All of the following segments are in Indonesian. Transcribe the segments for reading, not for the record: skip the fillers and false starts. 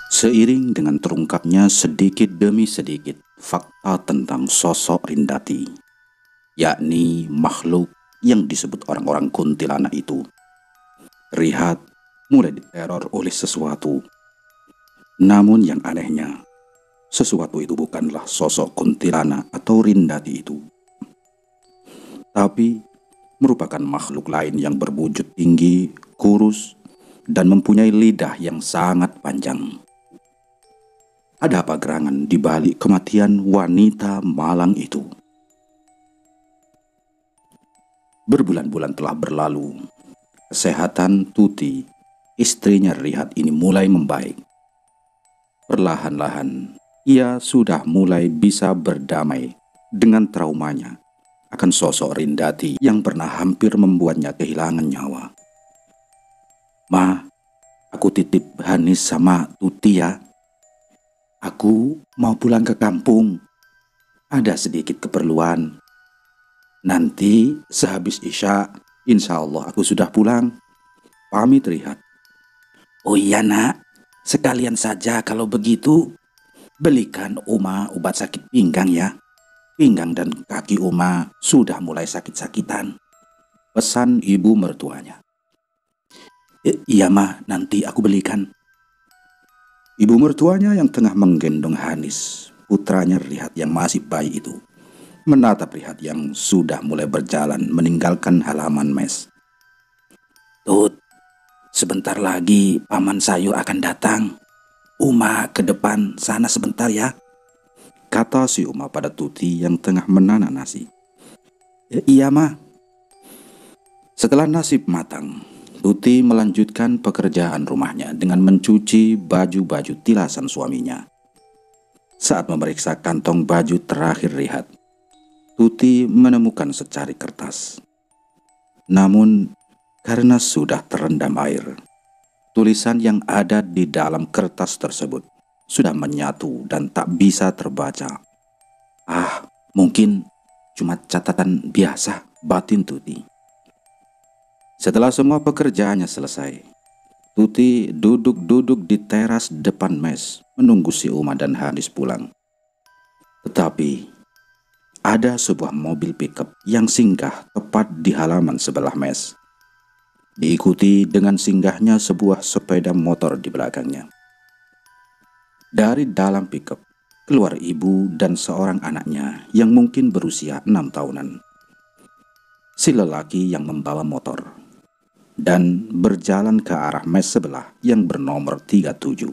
Seiring dengan terungkapnya sedikit demi sedikit fakta tentang sosok Rindati, yakni makhluk yang disebut orang-orang kuntilanak itu, Rihat mulai diteror oleh sesuatu. Namun yang anehnya, sesuatu itu bukanlah sosok kuntilanak atau Rindati itu, tapi merupakan makhluk lain yang berwujud tinggi, kurus, dan mempunyai lidah yang sangat panjang. Ada apa gerangan di balik kematian wanita malang itu? Berbulan-bulan telah berlalu. Kesehatan Tuti, istrinya Rihat ini mulai membaik. Perlahan-lahan, ia sudah mulai bisa berdamai dengan traumanya akan sosok Rindati yang pernah hampir membuatnya kehilangan nyawa. "Ma, aku titip Hanis sama Tuti ya. Aku mau pulang ke kampung. Ada sedikit keperluan. Nanti sehabis Isya, insya Allah aku sudah pulang," pamit Rihat. "Oh iya nak, sekalian saja kalau begitu belikan Uma obat sakit pinggang ya. Pinggang dan kaki Uma sudah mulai sakit-sakitan," pesan ibu mertuanya. Iya mah, nanti aku belikan." Ibu mertuanya yang tengah menggendong Hanis, putranya Rihat yang masih bayi itu, menatap Rihat yang sudah mulai berjalan meninggalkan halaman mes. "Tut, sebentar lagi paman sayur akan datang. Uma ke depan sana sebentar ya," kata si Uma pada Tuti yang tengah menanak nasi. Iya mah." Setelah nasi matang, Tuti melanjutkan pekerjaan rumahnya dengan mencuci baju-baju tilasan suaminya. Saat memeriksa kantong baju terakhir Rihat, Tuti menemukan secari kertas. Namun, karena sudah terendam air, tulisan yang ada di dalam kertas tersebut sudah menyatu dan tak bisa terbaca. Mungkin cuma catatan biasa, batin Tuti. Setelah semua pekerjaannya selesai, Tuti duduk-duduk di teras depan mes menunggu si Uma dan Hanis pulang. Tetapi ada sebuah mobil pickup yang singgah tepat di halaman sebelah mes, diikuti dengan singgahnya sebuah sepeda motor di belakangnya. Dari dalam pickup keluar ibu dan seorang anaknya yang mungkin berusia 6 tahunan. Si lelaki yang membawa motor dan berjalan ke arah mes sebelah yang bernomor 37.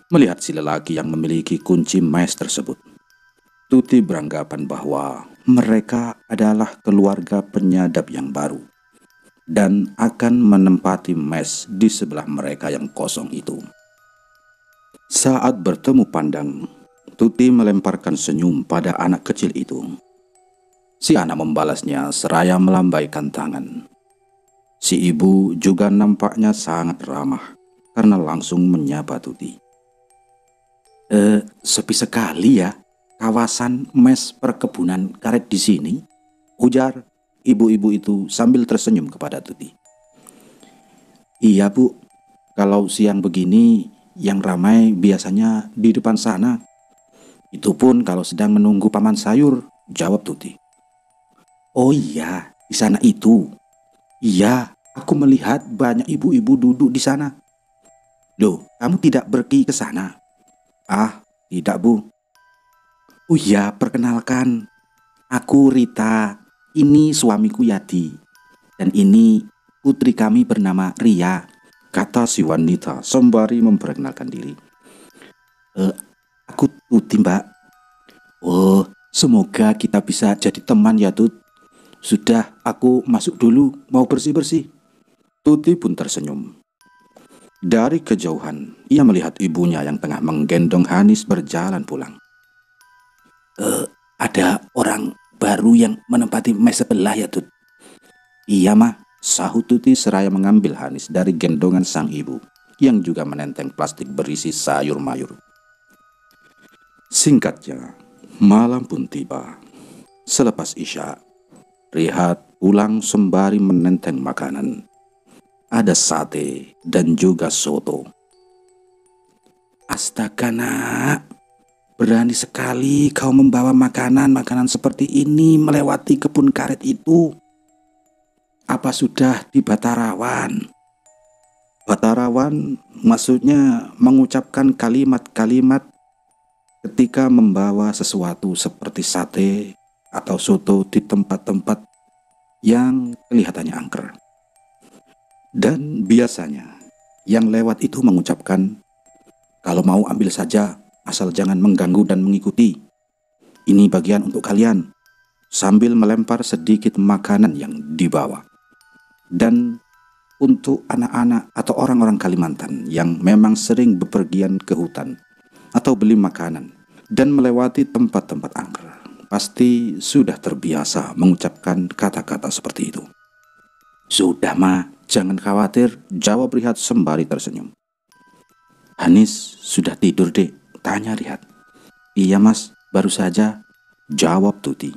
Melihat si lelaki yang memiliki kunci mes tersebut, Tuti beranggapan bahwa mereka adalah keluarga penyadap yang baru dan akan menempati mes di sebelah mereka yang kosong itu. Saat bertemu pandang, Tuti melemparkan senyum pada anak kecil itu. Si anak membalasnya seraya melambaikan tangan. Si ibu juga nampaknya sangat ramah karena langsung menyapa Tuti. Sepi sekali ya kawasan mes perkebunan karet di sini," ujar ibu-ibu itu sambil tersenyum kepada Tuti. "Iya Bu, kalau siang begini yang ramai biasanya di depan sana. Itu pun kalau sedang menunggu paman sayur," jawab Tuti. "Oh iya, di sana itu. Iya, aku melihat banyak ibu-ibu duduk di sana." "Loh, kamu tidak pergi ke sana?" Tidak Bu." "Oh iya, perkenalkan. Aku Rita. Ini suamiku Yadi. Dan ini putri kami bernama Ria," kata si wanita sembari memperkenalkan diri. "Aku Tuti Mbak." "Oh, semoga kita bisa jadi teman ya Tut. Sudah, aku masuk dulu, mau bersih-bersih." Tuti pun tersenyum. Dari kejauhan, ia melihat ibunya yang tengah menggendong Hanis berjalan pulang. "Ada orang baru yang menempati mes sebelah ya Tut?" "Iya mah," sahut Tuti seraya mengambil Hanis dari gendongan sang ibu yang juga menenteng plastik berisi sayur mayur. Singkatnya, malam pun tiba. Selepas Isya, Rihat pulang sembari menenteng makanan. Ada sate dan juga soto. Astaga nak, berani sekali kau membawa makanan-makanan seperti ini melewati kebun karet itu. Apa sudah di Batarawan? Batarawan maksudnya mengucapkan kalimat-kalimat ketika membawa sesuatu seperti sate atau soto di tempat-tempat yang kelihatannya angker. Dan biasanya yang lewat itu mengucapkan, "Kalau mau ambil saja, asal jangan mengganggu dan mengikuti. Ini bagian untuk kalian," sambil melempar sedikit makanan yang dibawa. Dan untuk anak-anak atau orang-orang Kalimantan yang memang sering bepergian ke hutan atau beli makanan dan melewati tempat-tempat angker, pasti sudah terbiasa mengucapkan kata-kata seperti itu. "Sudah ma, jangan khawatir," jawab Rihat sembari tersenyum. "Hanis sudah tidur dek?" tanya Rihat. "Iya mas, baru saja," jawab Tuti.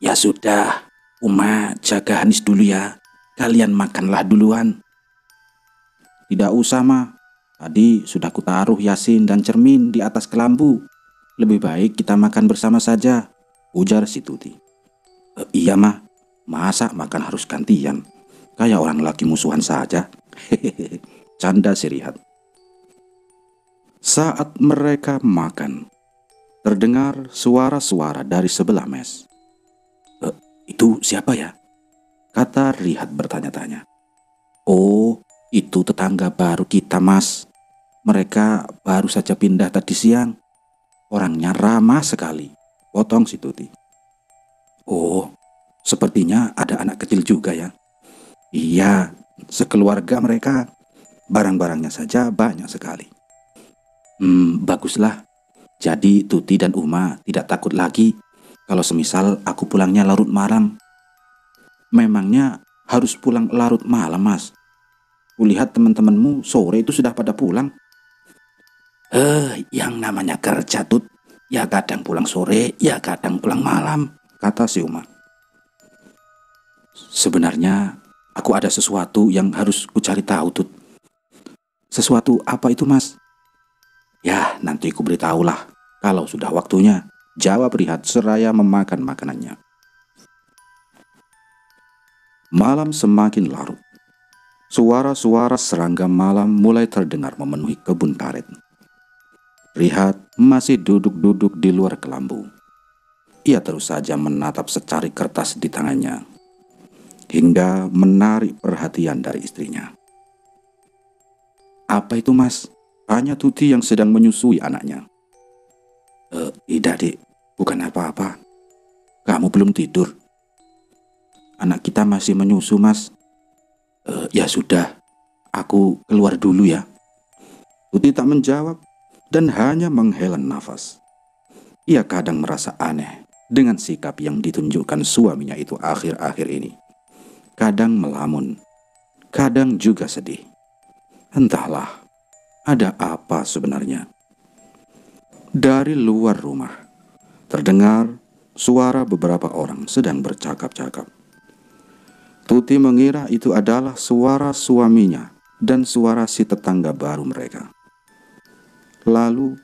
"Ya sudah, Uma jaga Hanis dulu ya. Kalian makanlah duluan." "Tidak usah ma, tadi sudah kutaruh Yasin dan cermin di atas kelambu. Lebih baik kita makan bersama saja," ujar si Tuti. "Iya ma, masa makan harus gantian? Kayak orang lagi musuhan saja." Hehehe, canda si Rihat. Saat mereka makan, terdengar suara-suara dari sebelah mes. "Itu siapa ya?" kata Rihat bertanya-tanya. "Oh, itu tetangga baru kita mas. Mereka baru saja pindah tadi siang. Orangnya ramah sekali," potong si Tuti. "Oh, sepertinya ada anak kecil juga ya?" "Iya, sekeluarga mereka. Barang-barangnya saja banyak sekali." Baguslah. Jadi Tuti dan Uma tidak takut lagi kalau semisal aku pulangnya larut malam." "Memangnya harus pulang larut malam mas? Kulihat teman-temanmu sore itu sudah pada pulang." Yang namanya kerja Tut, ya kadang pulang sore, ya kadang pulang malam," kata si Uma. "Sebenarnya aku ada sesuatu yang harus kucari tahu Tut." "Sesuatu apa itu mas?" "Ya nanti ku beritahulah kalau sudah waktunya," jawab Rihat seraya memakan makanannya. Malam semakin larut. Suara-suara serangga malam mulai terdengar memenuhi kebun karet. Rihat masih duduk-duduk di luar kelambu. Ia terus saja menatap secari kertas di tangannya, hingga menarik perhatian dari istrinya. "Apa itu mas?" tanya Tuti yang sedang menyusui anaknya. Tidak dek, bukan apa-apa. Kamu belum tidur? Anak kita masih menyusu mas." Ya sudah, aku keluar dulu ya." Tuti tak menjawab dan hanya menghela nafas. Ia kadang merasa aneh dengan sikap yang ditunjukkan suaminya itu akhir-akhir ini. Kadang melamun, kadang juga sedih. Entahlah, ada apa sebenarnya. Dari luar rumah, terdengar suara beberapa orang sedang bercakap-cakap. Tuti mengira itu adalah suara suaminya dan suara si tetangga baru mereka. Lalu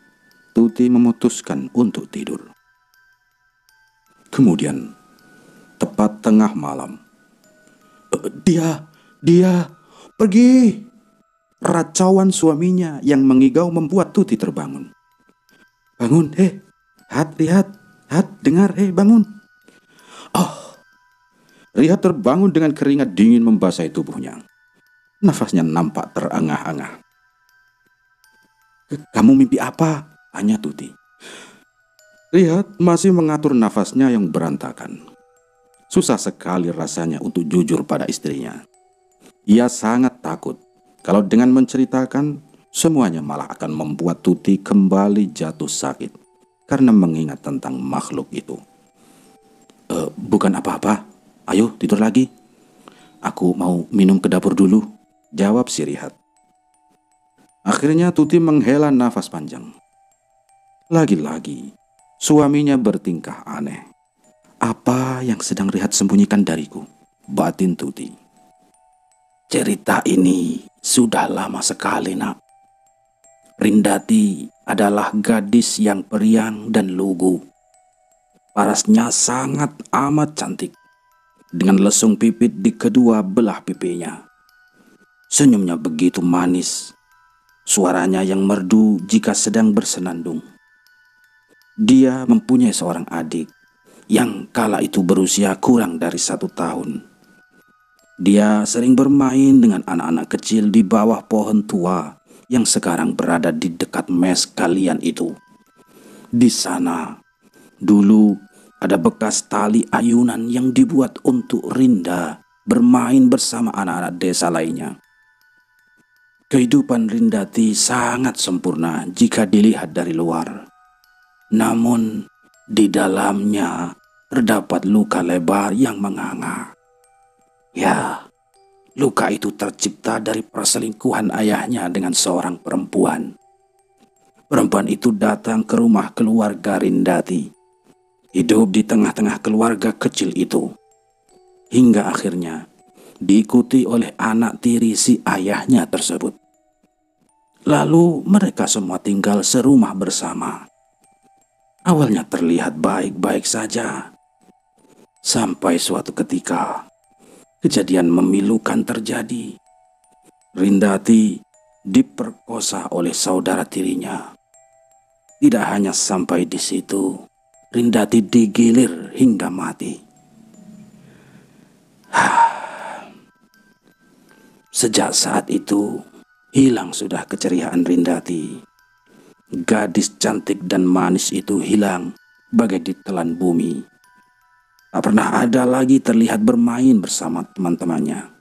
Tuti memutuskan untuk tidur. Kemudian, tepat tengah malam, Dia, pergi!" Racauan suaminya yang mengigau membuat Tuti terbangun. "Bangun, Hat, dengar, bangun." Oh, Rihat terbangun dengan keringat dingin membasahi tubuhnya. Nafasnya nampak terengah-engah. "Kamu mimpi apa?" tanya Tuti. Rihat masih mengatur nafasnya yang berantakan. Susah sekali rasanya untuk jujur pada istrinya. Ia sangat takut kalau dengan menceritakan semuanya malah akan membuat Tuti kembali jatuh sakit karena mengingat tentang makhluk itu. Bukan apa-apa, ayo tidur lagi. Aku mau minum ke dapur dulu," jawab si Rihat. Akhirnya Tuti menghela nafas panjang. Lagi-lagi suaminya bertingkah aneh. Apa yang sedang Rihat sembunyikan dariku? Batin Tuti. Cerita ini sudah lama sekali nak. Rindati adalah gadis yang periang dan lugu. Parasnya sangat amat cantik, dengan lesung pipit di kedua belah pipinya. Senyumnya begitu manis, suaranya yang merdu jika sedang bersenandung. Dia mempunyai seorang adik yang kala itu berusia kurang dari 1 tahun. Dia sering bermain dengan anak-anak kecil di bawah pohon tua yang sekarang berada di dekat mes kalian itu. Di sana, dulu ada bekas tali ayunan yang dibuat untuk Rinda bermain bersama anak-anak desa lainnya. Kehidupan Rindati sangat sempurna jika dilihat dari luar. Namun, di dalamnya terdapat luka lebar yang menganga. Ya, luka itu tercipta dari perselingkuhan ayahnya dengan seorang perempuan. Perempuan itu datang ke rumah keluarga Rindati, hidup di tengah-tengah keluarga kecil itu, hingga akhirnya diikuti oleh anak tiri si ayahnya tersebut. Lalu mereka semua tinggal serumah bersama. Awalnya terlihat baik-baik saja, sampai suatu ketika kejadian memilukan terjadi. Rindati diperkosa oleh saudara tirinya. Tidak hanya sampai di situ, Rindati digilir hingga mati. Sejak saat itu, hilang sudah keceriaan Rindati. Gadis cantik dan manis itu hilang bagai ditelan bumi. Tak pernah ada lagi terlihat bermain bersama teman-temannya.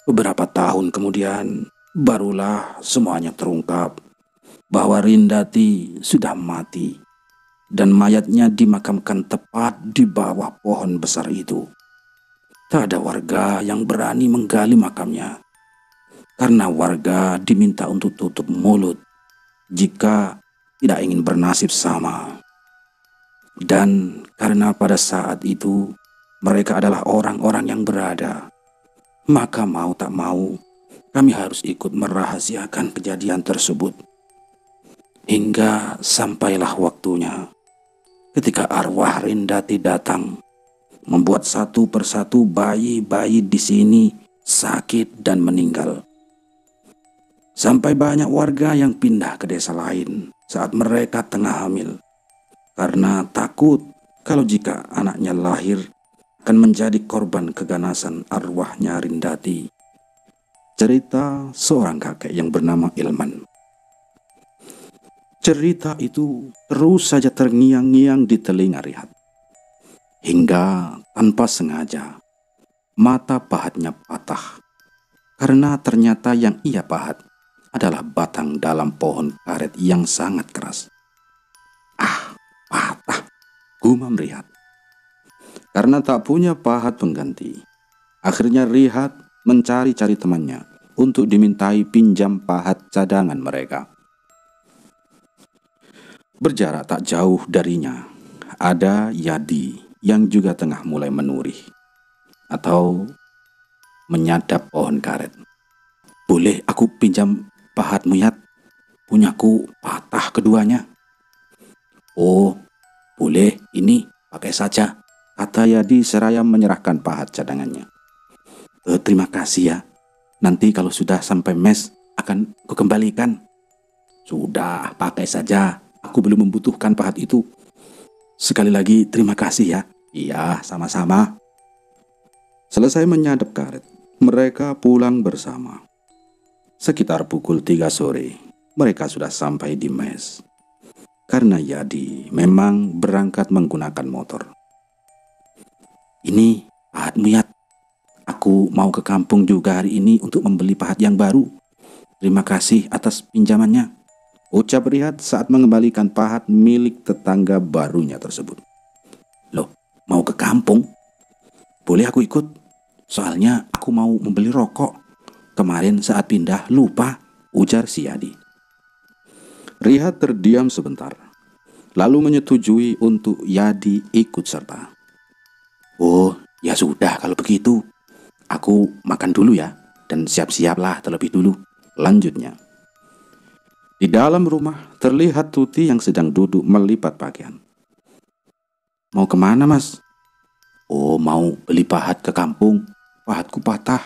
Beberapa tahun kemudian, barulah semuanya terungkap bahwa Rindati sudah mati dan mayatnya dimakamkan tepat di bawah pohon besar itu. Tak ada warga yang berani menggali makamnya, karena warga diminta untuk tutup mulut jika tidak ingin bernasib sama. Dan karena pada saat itu mereka adalah orang-orang yang berada, maka mau tak mau kami harus ikut merahasiakan kejadian tersebut. Hingga sampailah waktunya ketika arwah Rindati datang, membuat satu persatu bayi-bayi di sini sakit dan meninggal. Sampai banyak warga yang pindah ke desa lain saat mereka tengah hamil, karena takut kalau jika anaknya lahir akan menjadi korban keganasan arwahnya Rindati. Cerita seorang kakek yang bernama Ilman. Cerita itu terus saja terngiang-ngiang di telinga Rihat, hingga tanpa sengaja mata pahatnya patah, karena ternyata yang ia pahat adalah batang dalam pohon karet yang sangat keras. Patah, gumam Rihat. Karena tak punya pahat pengganti, akhirnya Rihat mencari-cari temannya untuk dimintai pinjam pahat cadangan mereka. Berjarak tak jauh darinya, ada Yadi yang juga tengah mulai menurih atau menyadap pohon karet. Boleh aku pinjam pahatmu, Yad? Punyaku patah keduanya. Oh, boleh, ini pakai saja, kata Yadi seraya menyerahkan pahat cadangannya. Terima kasih ya, nanti kalau sudah sampai mes akan kukembalikan. Sudah, pakai saja, aku belum membutuhkan pahat itu. Sekali lagi terima kasih ya. Iya, sama-sama. Selesai menyadap karet, mereka pulang bersama. Sekitar pukul 3 sore, mereka sudah sampai di mes. Karena Yadi memang berangkat menggunakan motor. Ini pahatmu, Yad. Aku mau ke kampung juga hari ini untuk membeli pahat yang baru. Terima kasih atas pinjamannya, ucap Rihat saat mengembalikan pahat milik tetangga barunya tersebut. Loh, mau ke kampung? Boleh aku ikut? Soalnya aku mau membeli rokok. Kemarin saat pindah lupa, ujar si Yadi. Rihat terdiam sebentar, lalu menyetujui untuk Yadi ikut serta. Oh, ya sudah kalau begitu. Aku makan dulu ya, dan siap-siaplah terlebih dulu, lanjutnya. Di dalam rumah terlihat Tuti yang sedang duduk melipat pakaian. "Mau kemana, Mas?" "Oh, mau beli pahat ke kampung. Pahatku patah."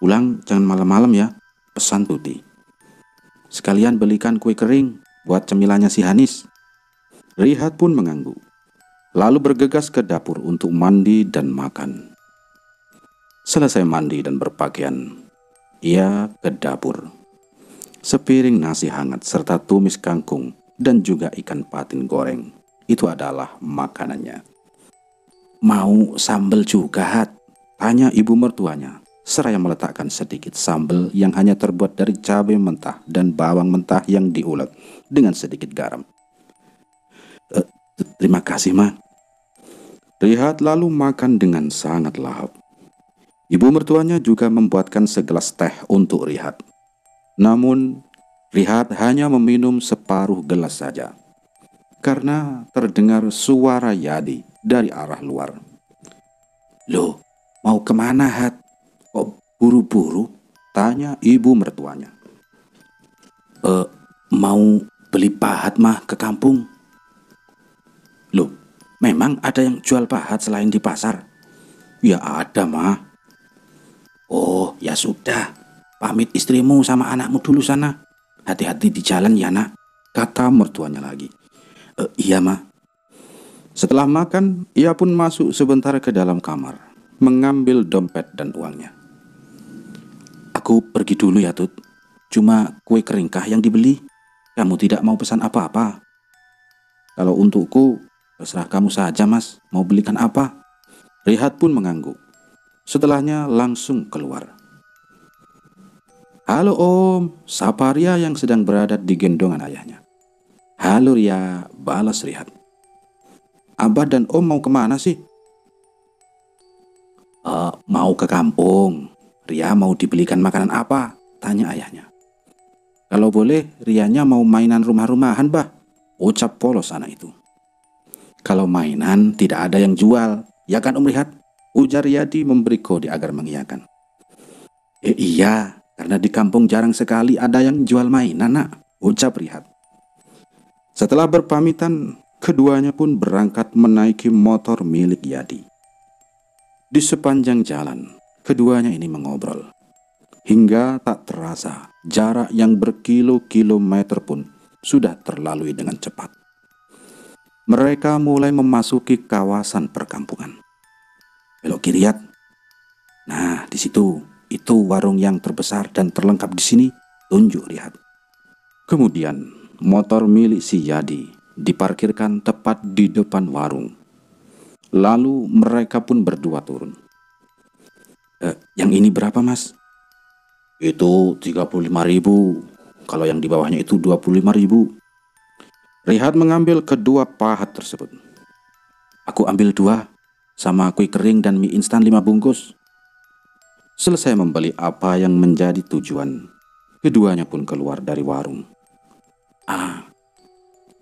"Pulang jangan malam-malam ya," pesan Tuti. "Sekalian belikan kue kering buat cemilannya si Hanis." Rihat pun mengangguk, lalu bergegas ke dapur untuk mandi dan makan. Selesai mandi dan berpakaian, ia ke dapur. Sepiring nasi hangat serta tumis kangkung dan juga ikan patin goreng, itu adalah makanannya. "Mau sambal juga, Hat?" tanya ibu mertuanya, seraya meletakkan sedikit sambal yang hanya terbuat dari cabai mentah dan bawang mentah yang diulek dengan sedikit garam. Terima kasih, Ma." Rihat lalu makan dengan sangat lahap. Ibu mertuanya juga membuatkan segelas teh untuk Rihat. Namun, Rihat hanya meminum separuh gelas saja, karena terdengar suara Yadi dari arah luar. "Loh, mau kemana, Hat? Kok buru-buru?" tanya ibu mertuanya. Mau beli pahat, Mah, ke kampung." "Loh, memang ada yang jual pahat selain di pasar?" "Ya ada, Mah." "Oh, ya sudah. Pamit istrimu sama anakmu dulu sana. Hati-hati di jalan ya, Nak," kata mertuanya lagi. Iya, Ma." Setelah makan, ia pun masuk sebentar ke dalam kamar, mengambil dompet dan uangnya. "Aku pergi dulu ya, Tut. Cuma kue keringkah yang dibeli. Kamu tidak mau pesan apa-apa?" "Kalau untukku, terserah kamu saja, Mas. Mau belikan apa?" Rihat pun mengangguk. Setelahnya langsung keluar. "Halo Om," sapa Ria yang sedang berada di gendongan ayahnya. "Halo Ria," balas Rihat. "Abah dan Om mau kemana sih?" Mau ke kampung. Ria mau dibelikan makanan apa?" tanya ayahnya. "Kalau boleh, Rianya mau mainan rumah-rumahan, Bah," ucap polos anak itu. "Kalau mainan tidak ada yang jual, ya kan Om Rihat?" ujar Yadi memberi kode agar mengiyakan. Iya, karena di kampung jarang sekali ada yang jual mainan, Nak," ucap Rihat. Setelah berpamitan, keduanya pun berangkat menaiki motor milik Yadi. Di sepanjang jalan, keduanya ini mengobrol. Hingga tak terasa, jarak yang berkilo-kilometer pun sudah terlalui dengan cepat. Mereka mulai memasuki kawasan perkampungan. "Belok kiri, Yat. Nah, di situ. Itu warung yang terbesar dan terlengkap di sini," tunjuk Rihat. Kemudian, motor milik si Yadi diparkirkan tepat di depan warung. Lalu mereka pun berdua turun. Yang ini berapa, Mas?" "Itu 35.000. Kalau yang di bawahnya itu 25.000. Rihat mengambil kedua pahat tersebut. "Aku ambil 2, sama kue kering dan mie instan 5 bungkus. Selesai membeli apa yang menjadi tujuan, keduanya pun keluar dari warung.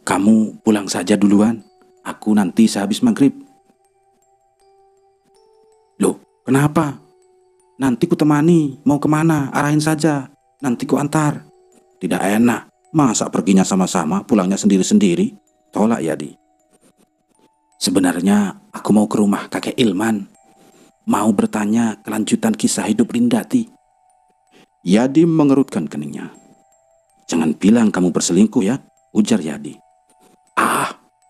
"Kamu pulang saja duluan. Aku nanti sehabis maghrib." "Loh, kenapa?" "Nanti ku temani. Mau kemana? Arahin saja. Nanti ku antar." "Tidak enak. Masa perginya sama-sama, pulangnya sendiri-sendiri?" tolak Yadi. "Sebenarnya aku mau ke rumah kakek Ilman. Mau bertanya kelanjutan kisah hidup Rindati." Yadi mengerutkan keningnya. "Jangan bilang kamu berselingkuh ya," ujar Yadi.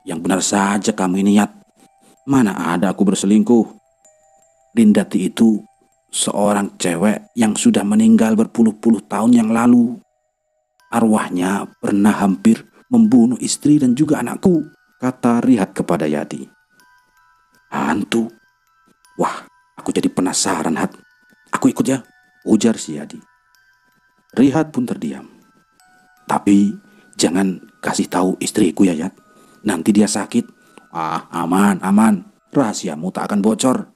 Yang benar saja kamu ini, Yat. Mana ada aku berselingkuh. Rindati itu seorang cewek yang sudah meninggal berpuluh-puluh tahun yang lalu. Arwahnya pernah hampir membunuh istri dan juga anakku," kata Rihat kepada Yadi. "Hantu? Wah, aku jadi penasaran, Hat. Aku ikut ya," ujar si Yadi. Rihat pun terdiam. "Tapi jangan kasih tahu istriku ya, Yat. Nanti dia sakit." Aman. Rahasiamu tak akan bocor."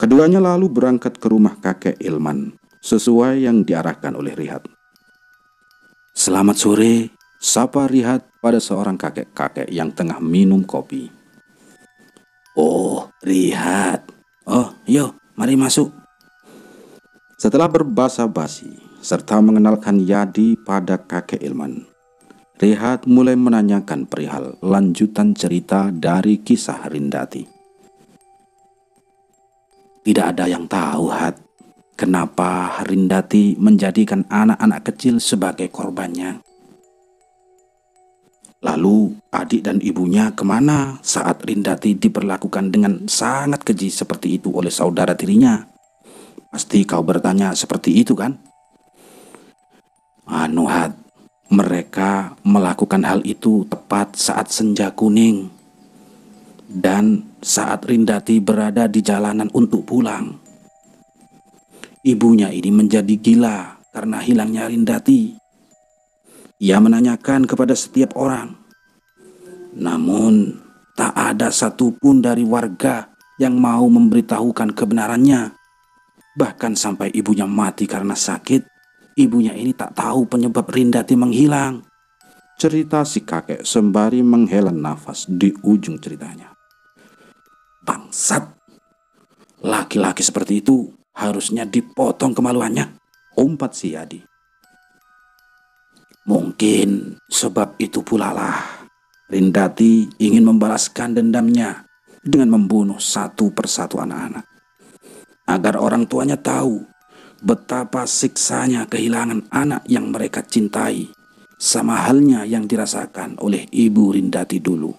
Keduanya lalu berangkat ke rumah kakek Ilman, sesuai yang diarahkan oleh Rihat. "Selamat sore," sapa Rihat pada seorang kakek-kakek yang tengah minum kopi. "Oh, Rihat. Oh, yuk, mari masuk." Setelah berbasa-basi, serta mengenalkan Yadi pada kakek Ilman, Rihat mulai menanyakan perihal lanjutan cerita dari kisah Rindati. Tidak ada yang tahu, Hat, kenapa Rindati menjadikan anak-anak kecil sebagai korbannya. Lalu adik dan ibunya kemana saat Rindati diperlakukan dengan sangat keji seperti itu oleh saudara tirinya? Pasti kau bertanya seperti itu kan? Hat, mereka melakukan hal itu tepat saat senja kuning dan saat Rindati berada di jalanan untuk pulang. Ibunya ini menjadi gila karena hilangnya Rindati. Ia menanyakan kepada setiap orang, namun tak ada satupun dari warga yang mau memberitahukan kebenarannya. Bahkan sampai ibunya mati karena sakit, ibunya ini tak tahu penyebab Rindati menghilang. Cerita si kakek sembari menghela nafas di ujung ceritanya. Bangsat, laki-laki seperti itu harusnya dipotong kemaluannya, umpat si Yadi. Mungkin sebab itu pula lah Rindati ingin membalaskan dendamnya dengan membunuh satu persatu anak-anak, agar orang tuanya tahu betapa siksanya kehilangan anak yang mereka cintai, sama halnya yang dirasakan oleh ibu Rindati dulu.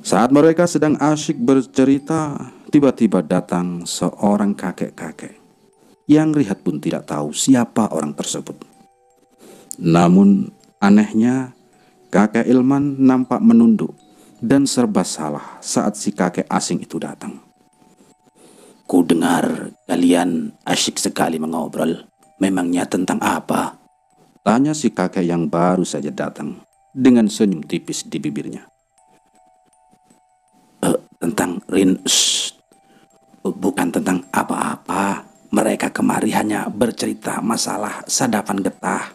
Saat mereka sedang asyik bercerita, tiba-tiba datang seorang kakek-kakek yang Rihat pun tidak tahu siapa orang tersebut. Namun anehnya, kakek Ilman nampak menunduk dan serba salah saat si kakek asing itu datang. Ku dengar kalian asyik sekali mengobrol. Memangnya tentang apa? Tanya si kakek yang baru saja datang dengan senyum tipis di bibirnya. Tentang bukan tentang apa-apa. Mereka kemari hanya bercerita masalah sadapan getah.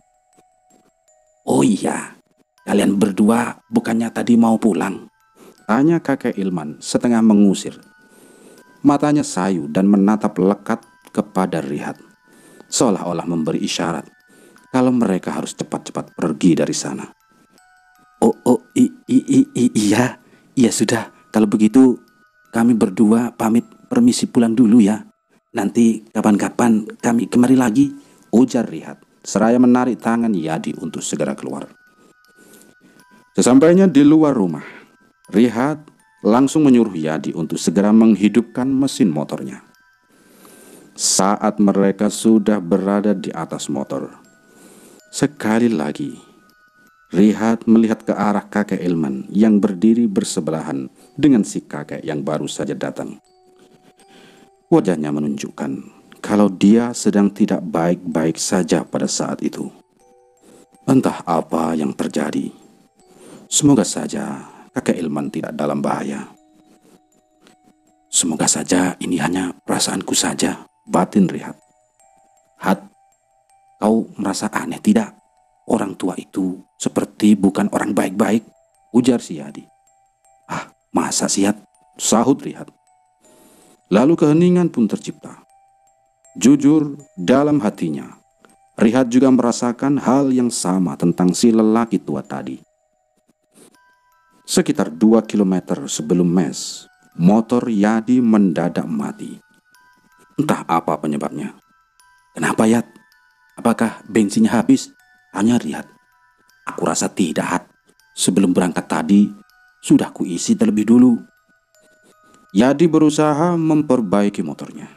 Oh iya, kalian berdua bukannya tadi mau pulang? Tanya kakek Ilman setengah mengusir. Matanya sayu dan menatap lekat kepada Rihat, seolah-olah memberi isyarat kalau mereka harus cepat-cepat pergi dari sana. Iya sudah, kalau begitu kami berdua pamit permisi pulang dulu ya. Nanti kapan-kapan kami kemari lagi, ujar Rihat seraya menarik tangan Yadi untuk segera keluar. Sesampainya di luar rumah, Rihat langsung menyuruh Yadi untuk segera menghidupkan mesin motornya. Saat mereka sudah berada di atas motor, sekali lagi Rihat melihat ke arah kakek Ilman yang berdiri bersebelahan dengan si kakek yang baru saja datang. Wajahnya menunjukkan kalau dia sedang tidak baik-baik saja pada saat itu. Entah apa yang terjadi. Semoga saja kakek Ilman tidak dalam bahaya. Semoga saja ini hanya perasaanku saja, batin Rihat. Hat, kau merasa aneh tidak? Orang tua itu seperti bukan orang baik-baik, ujar si Yadi. Ah, masa sih, Hat? Sahut Rihat. Lalu keheningan pun tercipta. Jujur dalam hatinya, Rihat juga merasakan hal yang sama tentang si lelaki tua tadi. Sekitar 2 kilometer sebelum mes, motor Yadi mendadak mati. Entah apa penyebabnya. Kenapa, Yat? Apakah bensinnya habis? Tanya Rihat. Aku rasa tidak, Hat. Sebelum berangkat tadi, sudah kuisi terlebih dulu. Yadi berusaha memperbaiki motornya.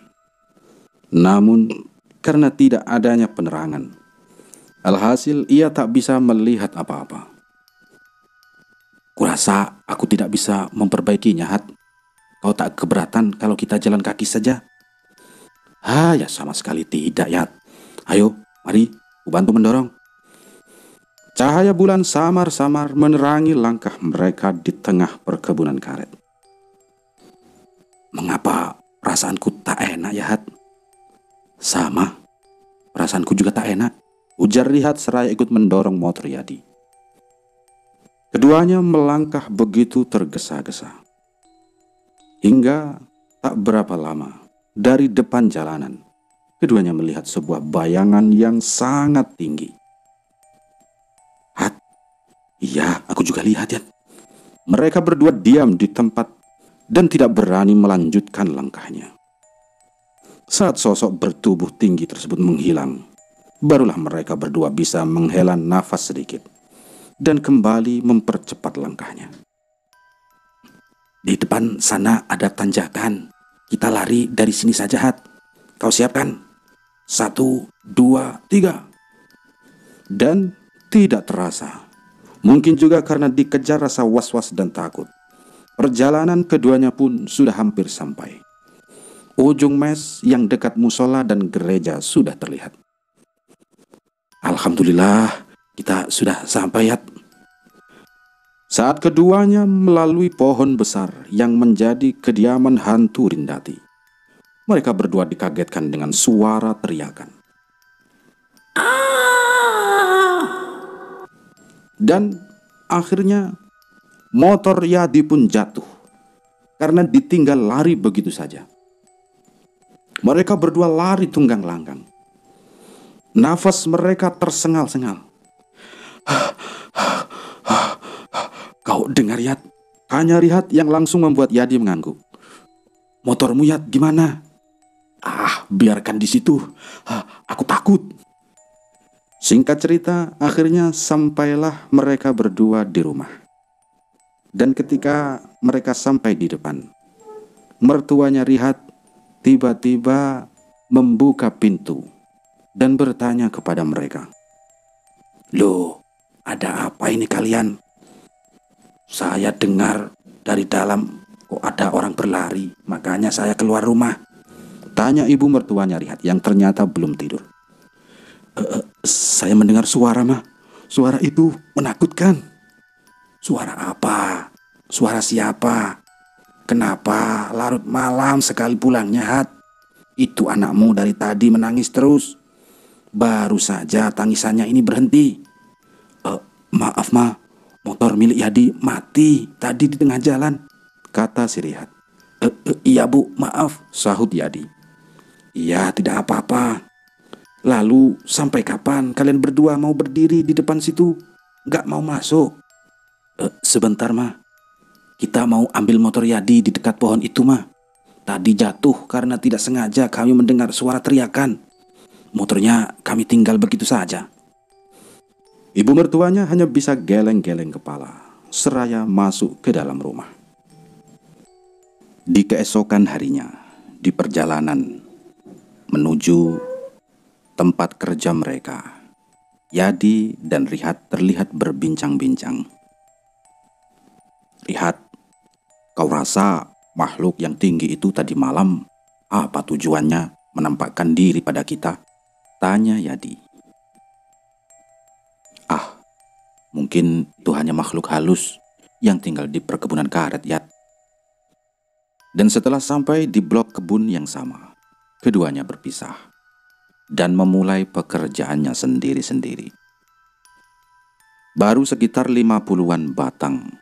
Namun karena tidak adanya penerangan, alhasil ia tak bisa melihat apa-apa. Kurasa aku tidak bisa memperbaikinya, Hat. Kau tak keberatan kalau kita jalan kaki saja? Ya sama sekali tidak, Yat. Ayo, mari, ku bantu mendorong. Cahaya bulan samar-samar menerangi langkah mereka di tengah perkebunan karet. Mengapa perasaanku tak enak ya, Hat? Sama, perasaanku juga tak enak, ujar Rihat seraya ikut mendorong motor Yadi. Keduanya melangkah begitu tergesa-gesa. Hingga tak berapa lama, dari depan jalanan, keduanya melihat sebuah bayangan yang sangat tinggi. Hat, iya, aku juga lihat, Yat. Mereka berdua diam di tempat dan tidak berani melanjutkan langkahnya. Saat sosok bertubuh tinggi tersebut menghilang, barulah mereka berdua bisa menghela nafas sedikit dan kembali mempercepat langkahnya. Di depan sana ada tanjakan. Kita lari dari sini saja, Hat. Kau siapkan? 1, 2, 3. Dan tidak terasa, mungkin juga karena dikejar rasa was-was dan takut, perjalanan keduanya pun sudah hampir sampai. Ujung mes yang dekat musola dan gereja sudah terlihat. Alhamdulillah, kita sudah sampai, Yat. Saat keduanya melalui pohon besar yang menjadi kediaman hantu Rindati, mereka berdua dikagetkan dengan suara teriakan. Dan akhirnya motor Yadi pun jatuh karena ditinggal lari begitu saja. Mereka berdua lari tunggang langgang. Nafas mereka tersengal-sengal. Kau dengar, Yat? Tanya Rihat yang langsung membuat Yadi mengangguk. Motormu, Yat, gimana? Biarkan di situ. Aku takut. Singkat cerita, akhirnya sampailah mereka berdua di rumah. Dan ketika mereka sampai di depan, mertuanya Rihat tiba-tiba membuka pintu dan bertanya kepada mereka. Loh, ada apa ini kalian? Saya dengar dari dalam kok ada orang berlari, makanya saya keluar rumah. Tanya ibu mertuanya Rihat yang ternyata belum tidur. Saya mendengar suara, Ma. Suara itu menakutkan. Suara apa? Suara siapa? Kenapa larut malam sekali pulangnya, Hat? Itu anakmu dari tadi menangis terus. Baru saja tangisannya ini berhenti. Maaf, Ma. Motor milik Yadi mati tadi di tengah jalan, kata si Rihat. Iya, Bu, maaf, sahut Yadi. Iya, tidak apa-apa. Lalu sampai kapan kalian berdua mau berdiri di depan situ? Gak mau masuk? Sebentar, Ma. Kita mau ambil motor Yadi di dekat pohon itu, Ma. Tadi jatuh karena tidak sengaja kami mendengar suara teriakan. Motornya kami tinggal begitu saja. Ibu mertuanya hanya bisa geleng-geleng kepala seraya masuk ke dalam rumah. Di keesokan harinya, di perjalanan menuju tempat kerja mereka, Yadi dan Rihat terlihat berbincang-bincang. Rihat, kau rasa makhluk yang tinggi itu tadi malam apa tujuannya menampakkan diri pada kita? Tanya Yadi. Mungkin itu hanya makhluk halus yang tinggal di perkebunan karet, Yat. Dan setelah sampai di blok kebun yang sama, keduanya berpisah dan memulai pekerjaannya sendiri-sendiri. Baru sekitar 50-an batang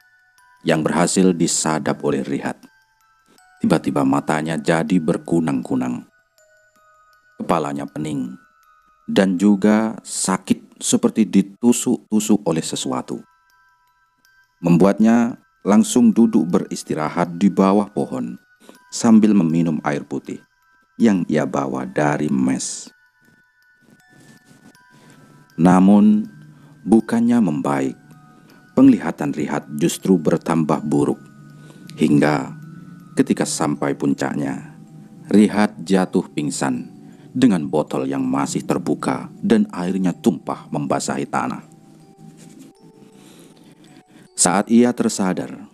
yang berhasil disadap oleh Rihat. Tiba-tiba matanya jadi berkunang-kunang. Kepalanya pening dan juga sakit seperti ditusuk-tusuk oleh sesuatu. Membuatnya langsung duduk beristirahat di bawah pohon sambil meminum air putih yang ia bawa dari mes. Namun bukannya membaik, penglihatan Rihat justru bertambah buruk. Hingga ketika sampai puncaknya, Rihat jatuh pingsan dengan botol yang masih terbuka dan airnya tumpah membasahi tanah. Saat ia tersadar,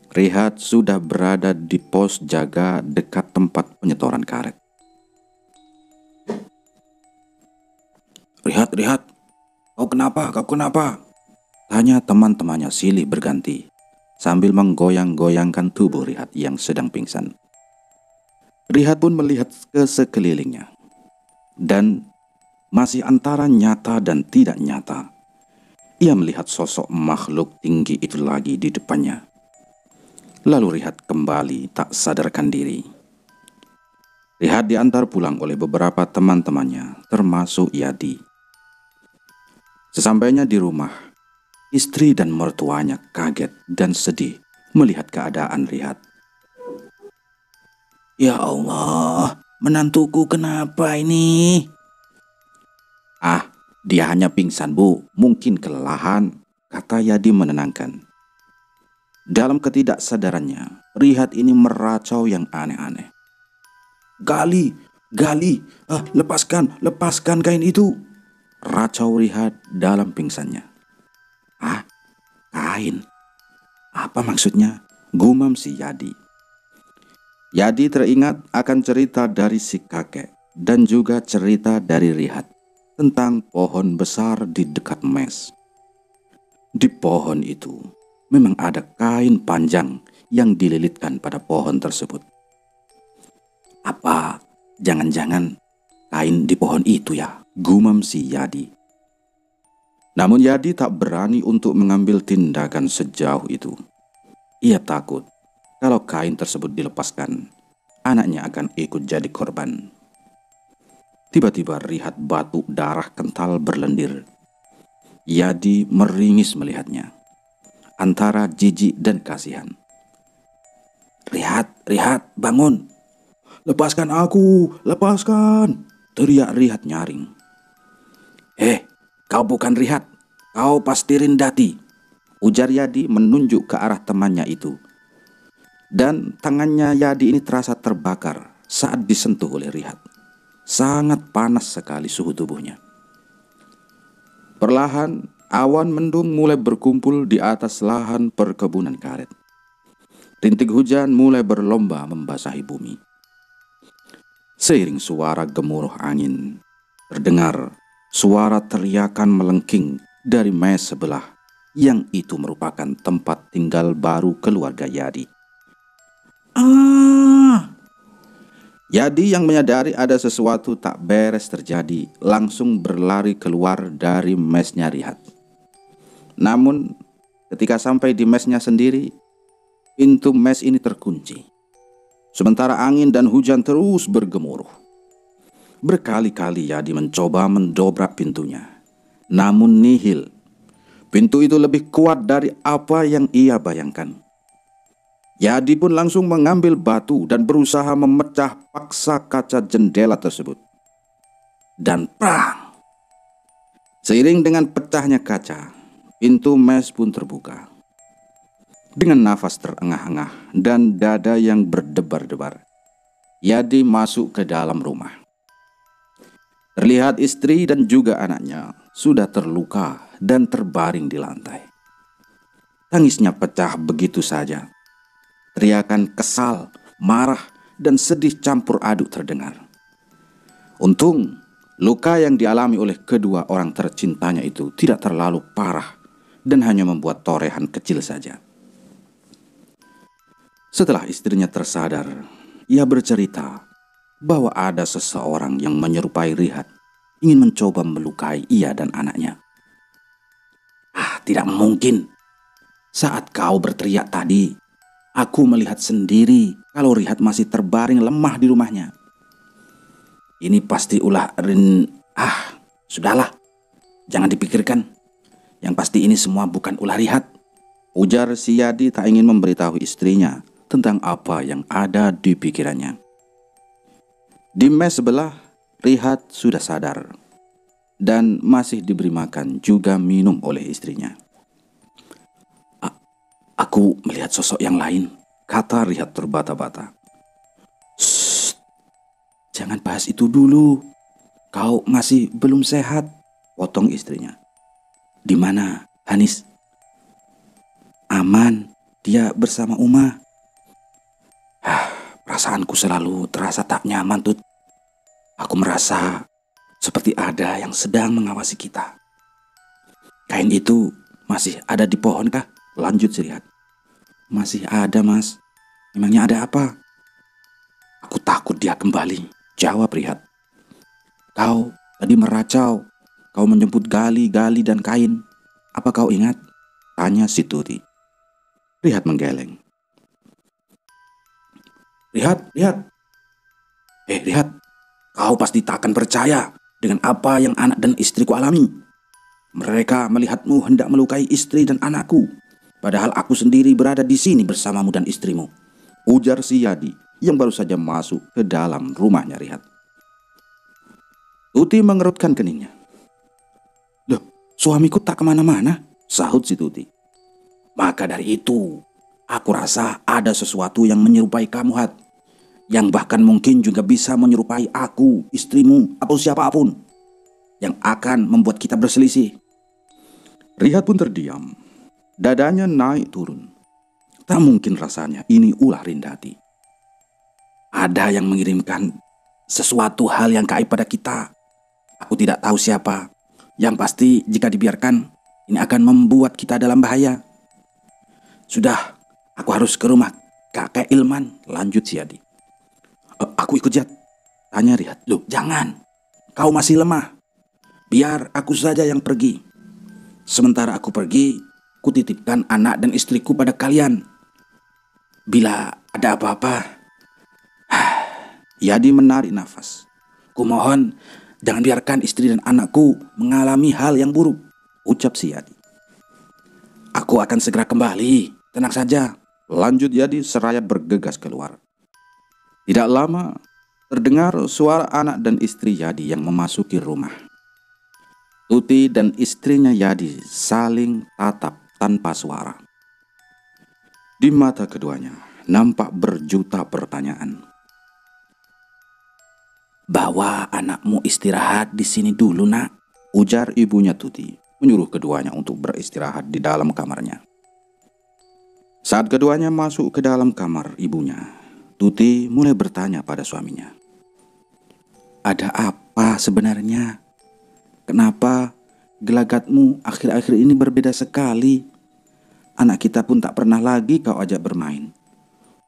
Rihat sudah berada di pos jaga dekat tempat penyetoran karet. Rihat, kau kenapa? Tanya teman-temannya silih berganti sambil menggoyang-goyangkan tubuh Rihat yang sedang pingsan. Rihat pun melihat ke sekelilingnya. Dan masih antara nyata dan tidak nyata, ia melihat sosok makhluk tinggi itu lagi di depannya. Lalu Rihat kembali tak sadarkan diri. Rihat diantar pulang oleh beberapa teman-temannya, termasuk Yadi. Sesampainya di rumah, istri dan mertuanya kaget dan sedih melihat keadaan Rihat. "Ya Allah, menantuku kenapa ini?" "Ah, dia hanya pingsan, Bu. Mungkin kelelahan," kata Yadi menenangkan. Dalam ketidaksadarannya, Rihat ini meracau yang aneh-aneh. "Gali, Gali, lepaskan kain itu!" racau Rihat dalam pingsannya. "Ah, kain? Apa maksudnya?" gumam si Yadi. Yadi teringat akan cerita dari si kakek dan juga cerita dari Rihat tentang pohon besar di dekat mes. Di pohon itu memang ada kain panjang yang dililitkan pada pohon tersebut. "Apa jangan-jangan kain di pohon itu ya?" gumam si Yadi. Namun Yadi tak berani untuk mengambil tindakan sejauh itu. Ia takut kalau kain tersebut dilepaskan, anaknya akan ikut jadi korban. Tiba-tiba Rihat batuk darah kental berlendir. Yadi meringis melihatnya, antara jijik dan kasihan. Rihat, bangun! "Lepaskan aku, lepaskan!" teriak Rihat nyaring. Kau bukan Rihat, kau pasti Rindati," ujar Yadi menunjuk ke arah temannya itu. Dan tangannya Yadi ini terasa terbakar saat disentuh oleh Rihat. Sangat panas sekali suhu tubuhnya. Perlahan, awan mendung mulai berkumpul di atas lahan perkebunan karet. Rintik hujan mulai berlomba membasahi bumi. Seiring suara gemuruh angin, terdengar suara teriakan melengking dari mes sebelah, yang itu merupakan tempat tinggal baru keluarga Yadi. Yadi yang menyadari ada sesuatu tak beres terjadi, langsung berlari keluar dari mesnya Rihat. Namun, ketika sampai di mesnya sendiri, pintu mes ini terkunci. Sementara angin dan hujan terus bergemuruh. Berkali-kali Yadi mencoba mendobrak pintunya, namun nihil. Pintu itu lebih kuat dari apa yang ia bayangkan. Yadi pun langsung mengambil batu dan berusaha memecah paksa kaca jendela tersebut. Dan prang! Seiring dengan pecahnya kaca, pintu mes pun terbuka. Dengan nafas terengah-engah dan dada yang berdebar-debar, Yadi masuk ke dalam rumah. Terlihat istri dan juga anaknya sudah terluka dan terbaring di lantai. Tangisnya pecah begitu saja. Teriakan kesal, marah, dan sedih campur aduk terdengar. Untung, luka yang dialami oleh kedua orang tercintanya itu tidak terlalu parah dan hanya membuat torehan kecil saja. Setelah istrinya tersadar, ia bercerita bahwa ada seseorang yang menyerupai Rihat ingin mencoba melukai ia dan anaknya. "Tidak mungkin. Saat kau berteriak tadi, aku melihat sendiri kalau Rihat masih terbaring lemah di rumahnya. Ini pasti ulah sudahlah. Jangan dipikirkan. Yang pasti ini semua bukan ulah Rihat," ujar si Yadi tak ingin memberitahu istrinya tentang apa yang ada di pikirannya. Di mes sebelah, Rihat sudah sadar dan masih diberi makan juga minum oleh istrinya. "Aku melihat sosok yang lain," kata Rihat terbata-bata. "Shh, jangan bahas itu dulu. Kau masih belum sehat," potong istrinya. "Di mana Hanis?" "Aman, dia bersama Uma." "Perasaanku selalu terasa tak nyaman, Tut. Aku merasa seperti ada yang sedang mengawasi kita." "Kain itu masih ada di pohon kah?" lanjut si Rihat. "Masih ada, Mas. Memangnya ada apa?" "Aku takut dia kembali," jawab Rihat. "Kau tadi meracau. Kau menjemput Gali dan kain. Apa kau ingat?" tanya si Tuti. Rihat menggeleng. Rihat. Lihat, kau pasti tak akan percaya dengan apa yang anak dan istriku alami. Mereka melihatmu hendak melukai istri dan anakku, padahal aku sendiri berada di sini bersamamu dan istrimu, ujar si Yadi yang baru saja masuk ke dalam rumahnya Rihat. Tuti mengerutkan keningnya. Loh, suamiku tak kemana-mana, sahut si Tuti. Maka dari itu, aku rasa ada sesuatu yang menyerupai kamu, Hat. Yang bahkan mungkin juga bisa menyerupai aku, istrimu, atau siapapun yang akan membuat kita berselisih. Rihat pun terdiam. Dadanya naik turun. Tak mungkin rasanya ini ulah Rindati. Ada yang mengirimkan sesuatu hal yang gaib pada kita. Aku tidak tahu siapa. Yang pasti jika dibiarkan, ini akan membuat kita dalam bahaya. Sudah, aku harus ke rumah kakek Ilman, lanjut si Yadi. Aku ikut, Jat, tanya Rihat. Loh, jangan, kau masih lemah. Biar aku saja yang pergi. Sementara aku pergi, kutitipkan anak dan istriku pada kalian. Bila ada apa-apa, Yadi menarik nafas. Kumohon jangan biarkan istri dan anakku mengalami hal yang buruk, ucap si Yadi. Aku akan segera kembali, tenang saja, lanjut Yadi seraya bergegas keluar. Tidak lama, terdengar suara anak dan istri Yadi yang memasuki rumah. Tuti dan istrinya Yadi saling tatap tanpa suara. Di mata keduanya nampak berjuta pertanyaan. Bawa anakmu istirahat di sini dulu, nak, ujar ibunya Tuti, menyuruh keduanya untuk beristirahat di dalam kamarnya. Saat keduanya masuk ke dalam kamar ibunya, Tuti mulai bertanya pada suaminya. Ada apa sebenarnya? Kenapa gelagatmu akhir-akhir ini berbeda sekali? Anak kita pun tak pernah lagi kau ajak bermain.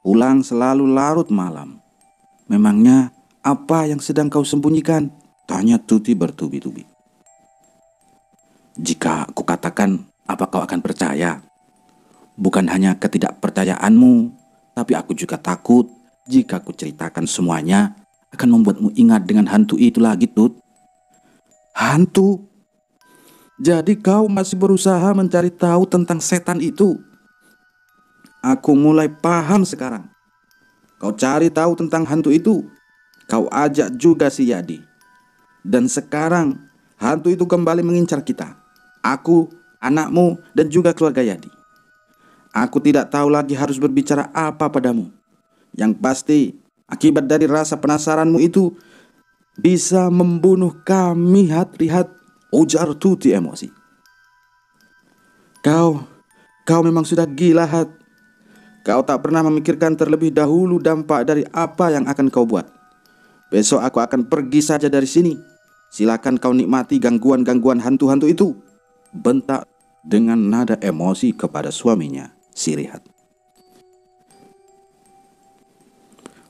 Pulang selalu larut malam. Memangnya apa yang sedang kau sembunyikan? Tanya Tuti bertubi-tubi. Jika aku katakan, apa kau akan percaya? Bukan hanya ketidakpercayaanmu, tapi aku juga takut jika aku ceritakan semuanya akan membuatmu ingat dengan hantu itu lagi, Tut. Hantu? Jadi kau masih berusaha mencari tahu tentang setan itu? Aku mulai paham sekarang. Kau cari tahu tentang hantu itu. Kau ajak juga si Yadi. Dan sekarang hantu itu kembali mengincar kita. Aku, anakmu, dan juga keluarga Yadi. Aku tidak tahu lagi harus berbicara apa padamu. Yang pasti, akibat dari rasa penasaranmu itu bisa membunuh kami, Rihat, ujar Tuti emosi. Kau memang sudah gila, Hat. Kau tak pernah memikirkan terlebih dahulu dampak dari apa yang akan kau buat. Besok aku akan pergi saja dari sini. Silakan kau nikmati gangguan-gangguan hantu-hantu itu, bentak dengan nada emosi kepada suaminya, si Rihat.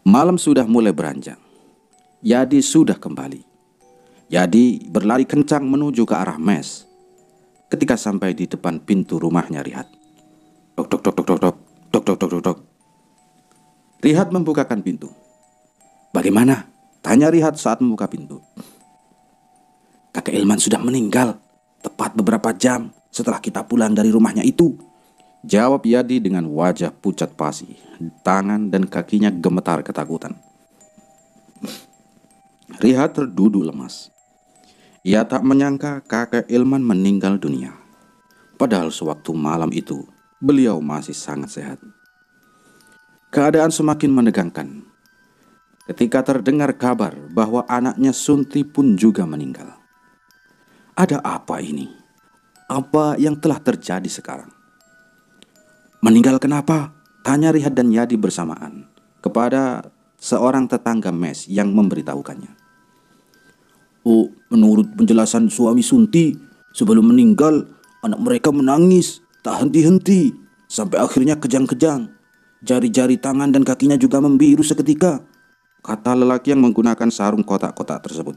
Malam sudah mulai beranjak. Yadi sudah kembali. Yadi berlari kencang menuju ke arah mes. Ketika sampai di depan pintu rumahnya Rihat. Dok, dok, dok, dok, dok, dok, dok, dok, dok, dok, dok. Rihat membukakan pintu. Bagaimana? Tanya Rihat saat membuka pintu. Kakek Ilman sudah meninggal, tepat beberapa jam setelah kita pulang dari rumahnya itu, jawab Yadi dengan wajah pucat pasi. Tangan dan kakinya gemetar ketakutan. Rihat terduduk lemas. Ia tak menyangka kakek Ilman meninggal dunia. Padahal sewaktu malam itu, beliau masih sangat sehat. Keadaan semakin menegangkan ketika terdengar kabar bahwa anaknya Sunti pun juga meninggal. Ada apa ini? Apa yang telah terjadi sekarang? Meninggal kenapa? Tanya Rihat dan Yadi bersamaan kepada seorang tetangga mes yang memberitahukannya. Oh, menurut penjelasan suami Sunti, sebelum meninggal, anak mereka menangis tak henti-henti sampai akhirnya kejang-kejang. Jari-jari tangan dan kakinya juga membiru seketika, kata lelaki yang menggunakan sarung kotak-kotak tersebut.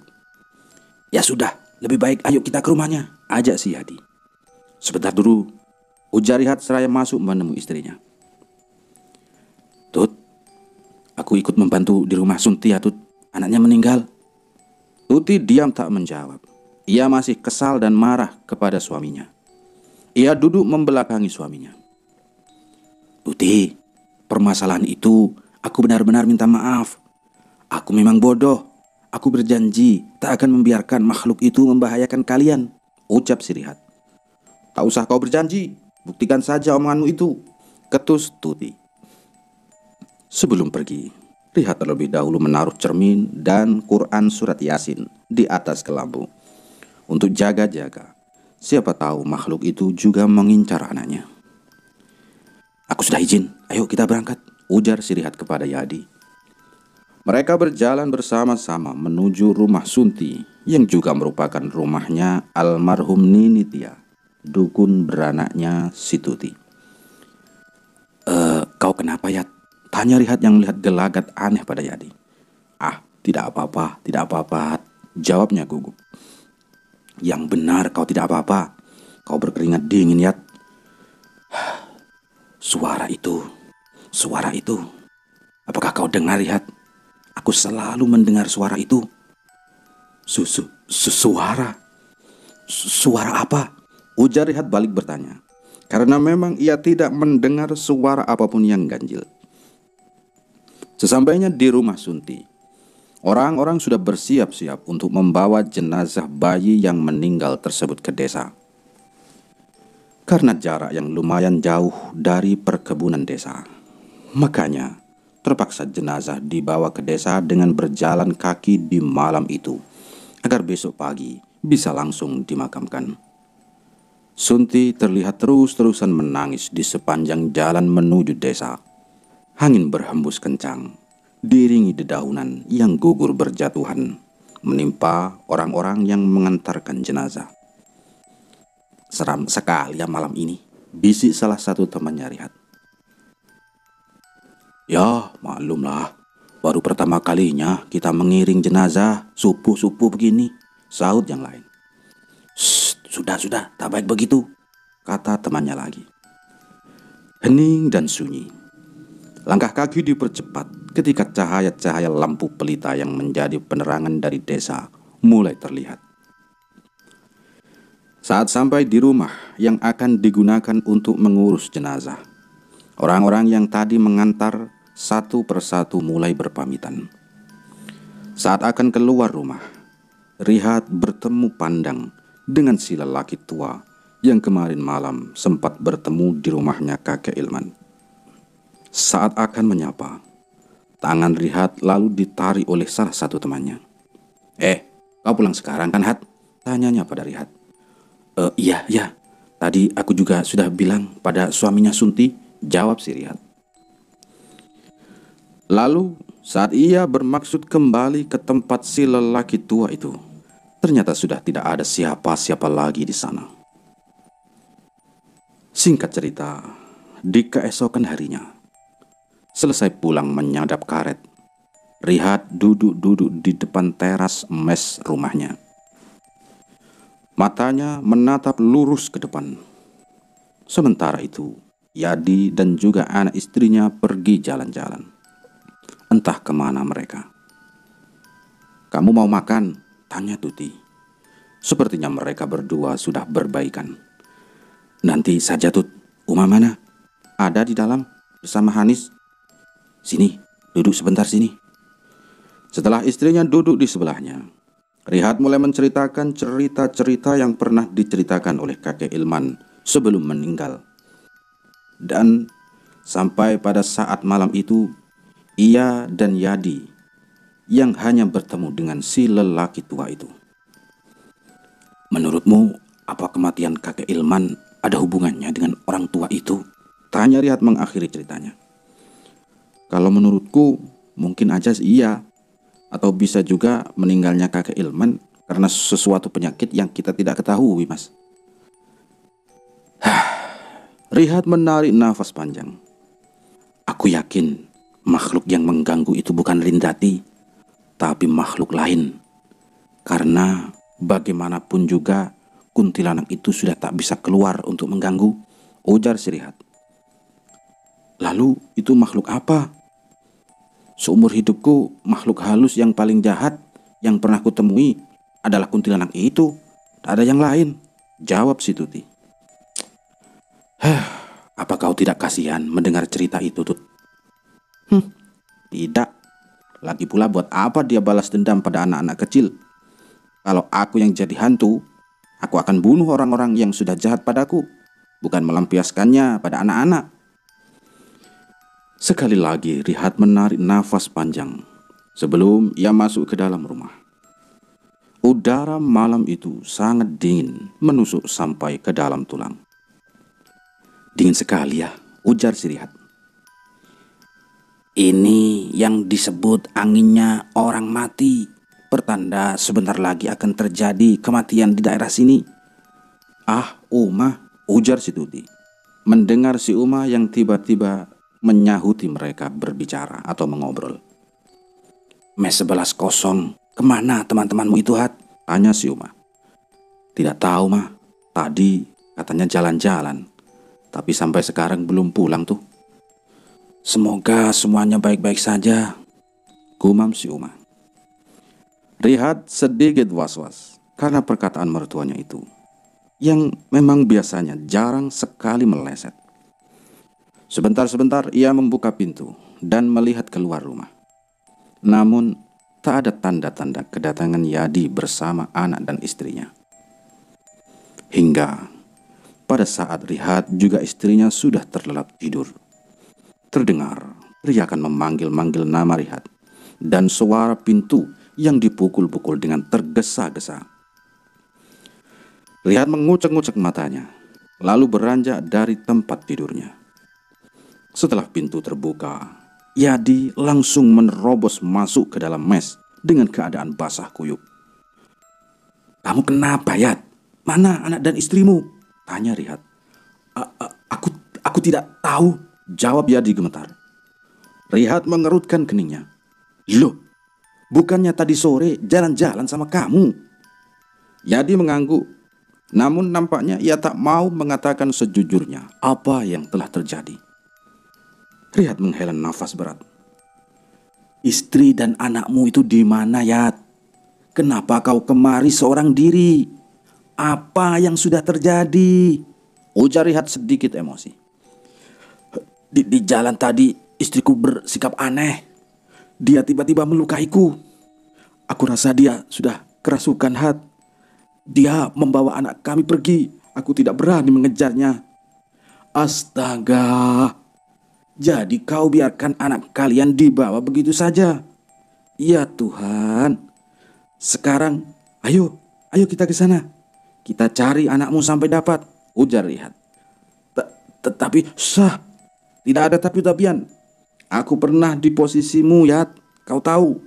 Ya sudah, lebih baik ayo kita ke rumahnya, ajak si Yadi. Sebentar dulu, ujar Rihat seraya masuk menemui istrinya. Tut, aku ikut membantu di rumah Sunti ya, Tut, anaknya meninggal. Tuti diam tak menjawab. Ia masih kesal dan marah kepada suaminya. Ia duduk membelakangi suaminya. Tuti, permasalahan itu aku benar-benar minta maaf. Aku memang bodoh. Aku berjanji tak akan membiarkan makhluk itu membahayakan kalian, ucap si Rihat. Tak usah kau berjanji, buktikan saja omonganmu itu, ketus Tuti. Sebelum pergi, Rihat terlebih dahulu menaruh cermin dan Quran surat Yasin di atas kelambu untuk jaga-jaga. Siapa tahu makhluk itu juga mengincar anaknya. Aku sudah izin, ayo kita berangkat, ujar si Rihat kepada Yadi. Mereka berjalan bersama-sama menuju rumah Sunti yang juga merupakan rumahnya almarhum Ninitia, dukun beranaknya si Tuti. Kau kenapa, Yad? Tanya Rihat yang melihat gelagat aneh pada Yadi. Ah, tidak apa-apa, tidak apa-apa, jawabnya gugup. Yang benar kau tidak apa-apa. Kau berkeringat dingin, Yad. Suara itu. Apakah kau dengar, Rihat? Aku selalu mendengar suara itu. Suara? Suara apa? Ujar Rihat balik bertanya. Karena memang ia tidak mendengar suara apapun yang ganjil. Sesampainya di rumah Sunti, orang-orang sudah bersiap-siap untuk membawa jenazah bayi yang meninggal tersebut ke desa. Karena jarak yang lumayan jauh dari perkebunan desa, makanya terpaksa jenazah dibawa ke desa dengan berjalan kaki di malam itu, agar besok pagi bisa langsung dimakamkan. Sunti terlihat terus-terusan menangis di sepanjang jalan menuju desa. Angin berhembus kencang, diiringi dedaunan yang gugur berjatuhan, menimpa orang-orang yang mengantarkan jenazah. Seram sekali ya malam ini, bisik salah satu temannya Rihat. Ya, maklumlah, baru pertama kalinya kita mengiring jenazah subuh-subuh begini, sahut yang lain. Sudah, tak baik begitu, kata temannya lagi. Hening dan sunyi. Langkah kaki dipercepat ketika cahaya-cahaya lampu pelita yang menjadi penerangan dari desa mulai terlihat. Saat sampai di rumah yang akan digunakan untuk mengurus jenazah, orang-orang yang tadi mengantar satu persatu mulai berpamitan. Saat akan keluar rumah, Rihat bertemu pandang dengan si lelaki tua yang kemarin malam sempat bertemu di rumahnya kakek Ilman. Saat akan menyapa, tangan Rihat lalu ditarik oleh salah satu temannya. Kau pulang sekarang kan, Hat? Tanyanya pada Rihat. Iya, tadi aku juga sudah bilang pada suaminya Sunti, jawab si Rihat. Lalu saat ia bermaksud kembali ke tempat si lelaki tua itu, ternyata sudah tidak ada siapa-siapa lagi di sana. Singkat cerita, di keesokan harinya, selesai pulang menyadap karet, Rihat duduk-duduk di depan teras mes rumahnya. Matanya menatap lurus ke depan. Sementara itu, Yadi dan juga anak istrinya pergi jalan-jalan. Entah kemana mereka. Kamu mau makan? Tanya Tuti. Sepertinya mereka berdua sudah berbaikan. Nanti saja, Tut. Uma mana? Ada di dalam bersama Hanis. Sini, duduk sebentar sini. Setelah istrinya duduk di sebelahnya, Rihat mulai menceritakan cerita-cerita yang pernah diceritakan oleh kakek Ilman sebelum meninggal. Dan sampai pada saat malam itu, ia dan Yadi yang hanya bertemu dengan si lelaki tua itu. Menurutmu, apa kematian kakek Ilman ada hubungannya dengan orang tua itu? Tanya Rihat mengakhiri ceritanya. Kalau menurutku, mungkin aja iya. Atau bisa juga meninggalnya kakek Ilman karena sesuatu penyakit yang kita tidak ketahui, Mas. Rihat menarik nafas panjang. Aku yakin makhluk yang mengganggu itu bukan Rindati, tapi makhluk lain. Karena bagaimanapun juga kuntilanak itu sudah tak bisa keluar untuk mengganggu, ujar si Rihat. Lalu itu makhluk apa? Seumur hidupku, makhluk halus yang paling jahat yang pernah kutemui adalah kuntilanak itu. Tak ada yang lain, jawab si Tuti. Apa kau tidak kasihan mendengar cerita itu, Tut? Tidak. Lagi pula buat apa dia balas dendam pada anak-anak kecil? Kalau aku yang jadi hantu, aku akan bunuh orang-orang yang sudah jahat padaku, bukan melampiaskannya pada anak-anak. Sekali lagi Rihat menarik nafas panjang sebelum ia masuk ke dalam rumah. Udara malam itu sangat dingin, menusuk sampai ke dalam tulang. Dingin sekali ya, ujar si Rihat. Ini yang disebut anginnya orang mati. Pertanda sebentar lagi akan terjadi kematian di daerah sini. Ah, Uma, ujar si Tuti. Mendengar si Uma yang tiba-tiba menyahuti mereka berbicara atau mengobrol. Mes 11 kosong, kemana teman-temanmu itu, Hat? Tanya si Uma. Tidak tahu, mah. Tadi katanya jalan-jalan, tapi sampai sekarang belum pulang tuh. Semoga semuanya baik-baik saja, gumam si Uma. Rihat sedikit was-was karena perkataan mertuanya itu, yang memang biasanya jarang sekali meleset. Sebentar-sebentar ia membuka pintu dan melihat keluar rumah. Namun tak ada tanda-tanda kedatangan Yadi bersama anak dan istrinya. Hingga pada saat Rihat juga istrinya sudah terlelap tidur, terdengar teriakan memanggil-manggil nama Rihat dan suara pintu yang dipukul-pukul dengan tergesa-gesa. Rihat mengucek-ngucek matanya, lalu beranjak dari tempat tidurnya. Setelah pintu terbuka, Yadi langsung menerobos masuk ke dalam mes dengan keadaan basah kuyup. Kamu kenapa, Yad? Mana anak dan istrimu? Tanya Rihat. Aku tidak tahu, jawab Yadi gemetar. Rihat mengerutkan keningnya. Loh, bukannya tadi sore jalan-jalan sama kamu? Yadi mengangguk, namun nampaknya ia tak mau mengatakan sejujurnya apa yang telah terjadi. Rihat menghela nafas berat. Istri dan anakmu itu di mana, Yad? Kenapa kau kemari seorang diri? Apa yang sudah terjadi? Ujar Rihat sedikit emosi. Di jalan tadi istriku bersikap aneh. Dia tiba-tiba melukaiku. Aku rasa dia sudah kerasukan, Hat. Dia membawa anak kami pergi. Aku tidak berani mengejarnya. Astaga. Jadi kau biarkan anak kalian dibawa begitu saja? Ya Tuhan. Sekarang ayo kita ke sana. Kita cari anakmu sampai dapat, ujar Rihat. Tetapi tidak ada tapi-tapian. Aku pernah di posisimu, Yat. Kau tahu.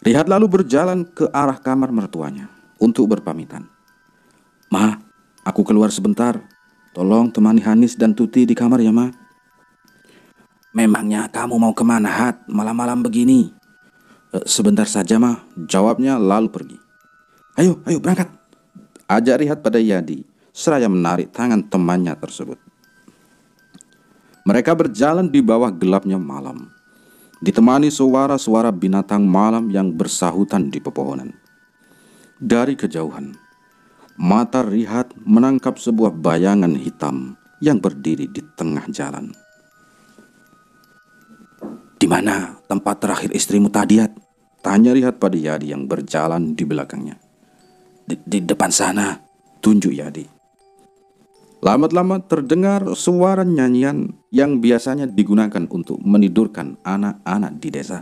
Rihat lalu berjalan ke arah kamar mertuanya untuk berpamitan. Ma, aku keluar sebentar. Tolong temani Hanis dan Tuti di kamar ya, Ma. Memangnya kamu mau kemana, Hat? Malam-malam begini. Sebentar saja, Ma, jawabnya lalu pergi. Ayo berangkat, ajak Rihat pada Yadi, seraya menarik tangan temannya tersebut. Mereka berjalan di bawah gelapnya malam, ditemani suara-suara binatang malam yang bersahutan di pepohonan. Dari kejauhan, mata Rihat menangkap sebuah bayangan hitam yang berdiri di tengah jalan. Di mana tempat terakhir istrimu tadi, Yat? Tanya Rihat pada Yadi yang berjalan di belakangnya. Di depan sana, tunjuk Yadi. Lama-lama terdengar suara nyanyian yang biasanya digunakan untuk menidurkan anak-anak di desa.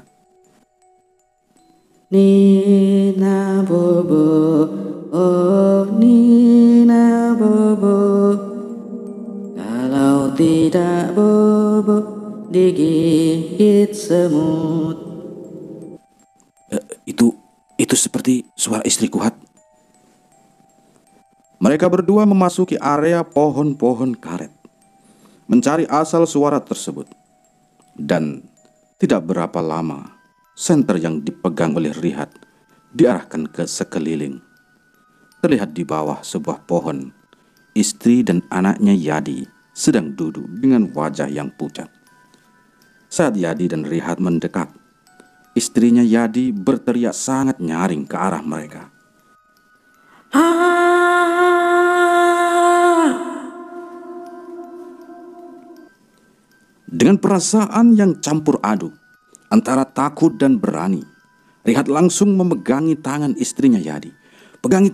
Nina bobo, oh Nina bobo, kalau tidak bobo digigit semut. Itu seperti suara istriku, Hat. Mereka berdua memasuki area pohon-pohon karet, mencari asal suara tersebut. Dan tidak berapa lama, senter yang dipegang oleh Rihat diarahkan ke sekeliling. Terlihat di bawah sebuah pohon, istri dan anaknya Yadi sedang duduk dengan wajah yang pucat. Saat Yadi dan Rihat mendekat, istrinya Yadi berteriak sangat nyaring ke arah mereka. Dengan perasaan yang campur aduk antara takut dan berani, Rihat langsung memegangi tangan istrinya Yadi. Pegangi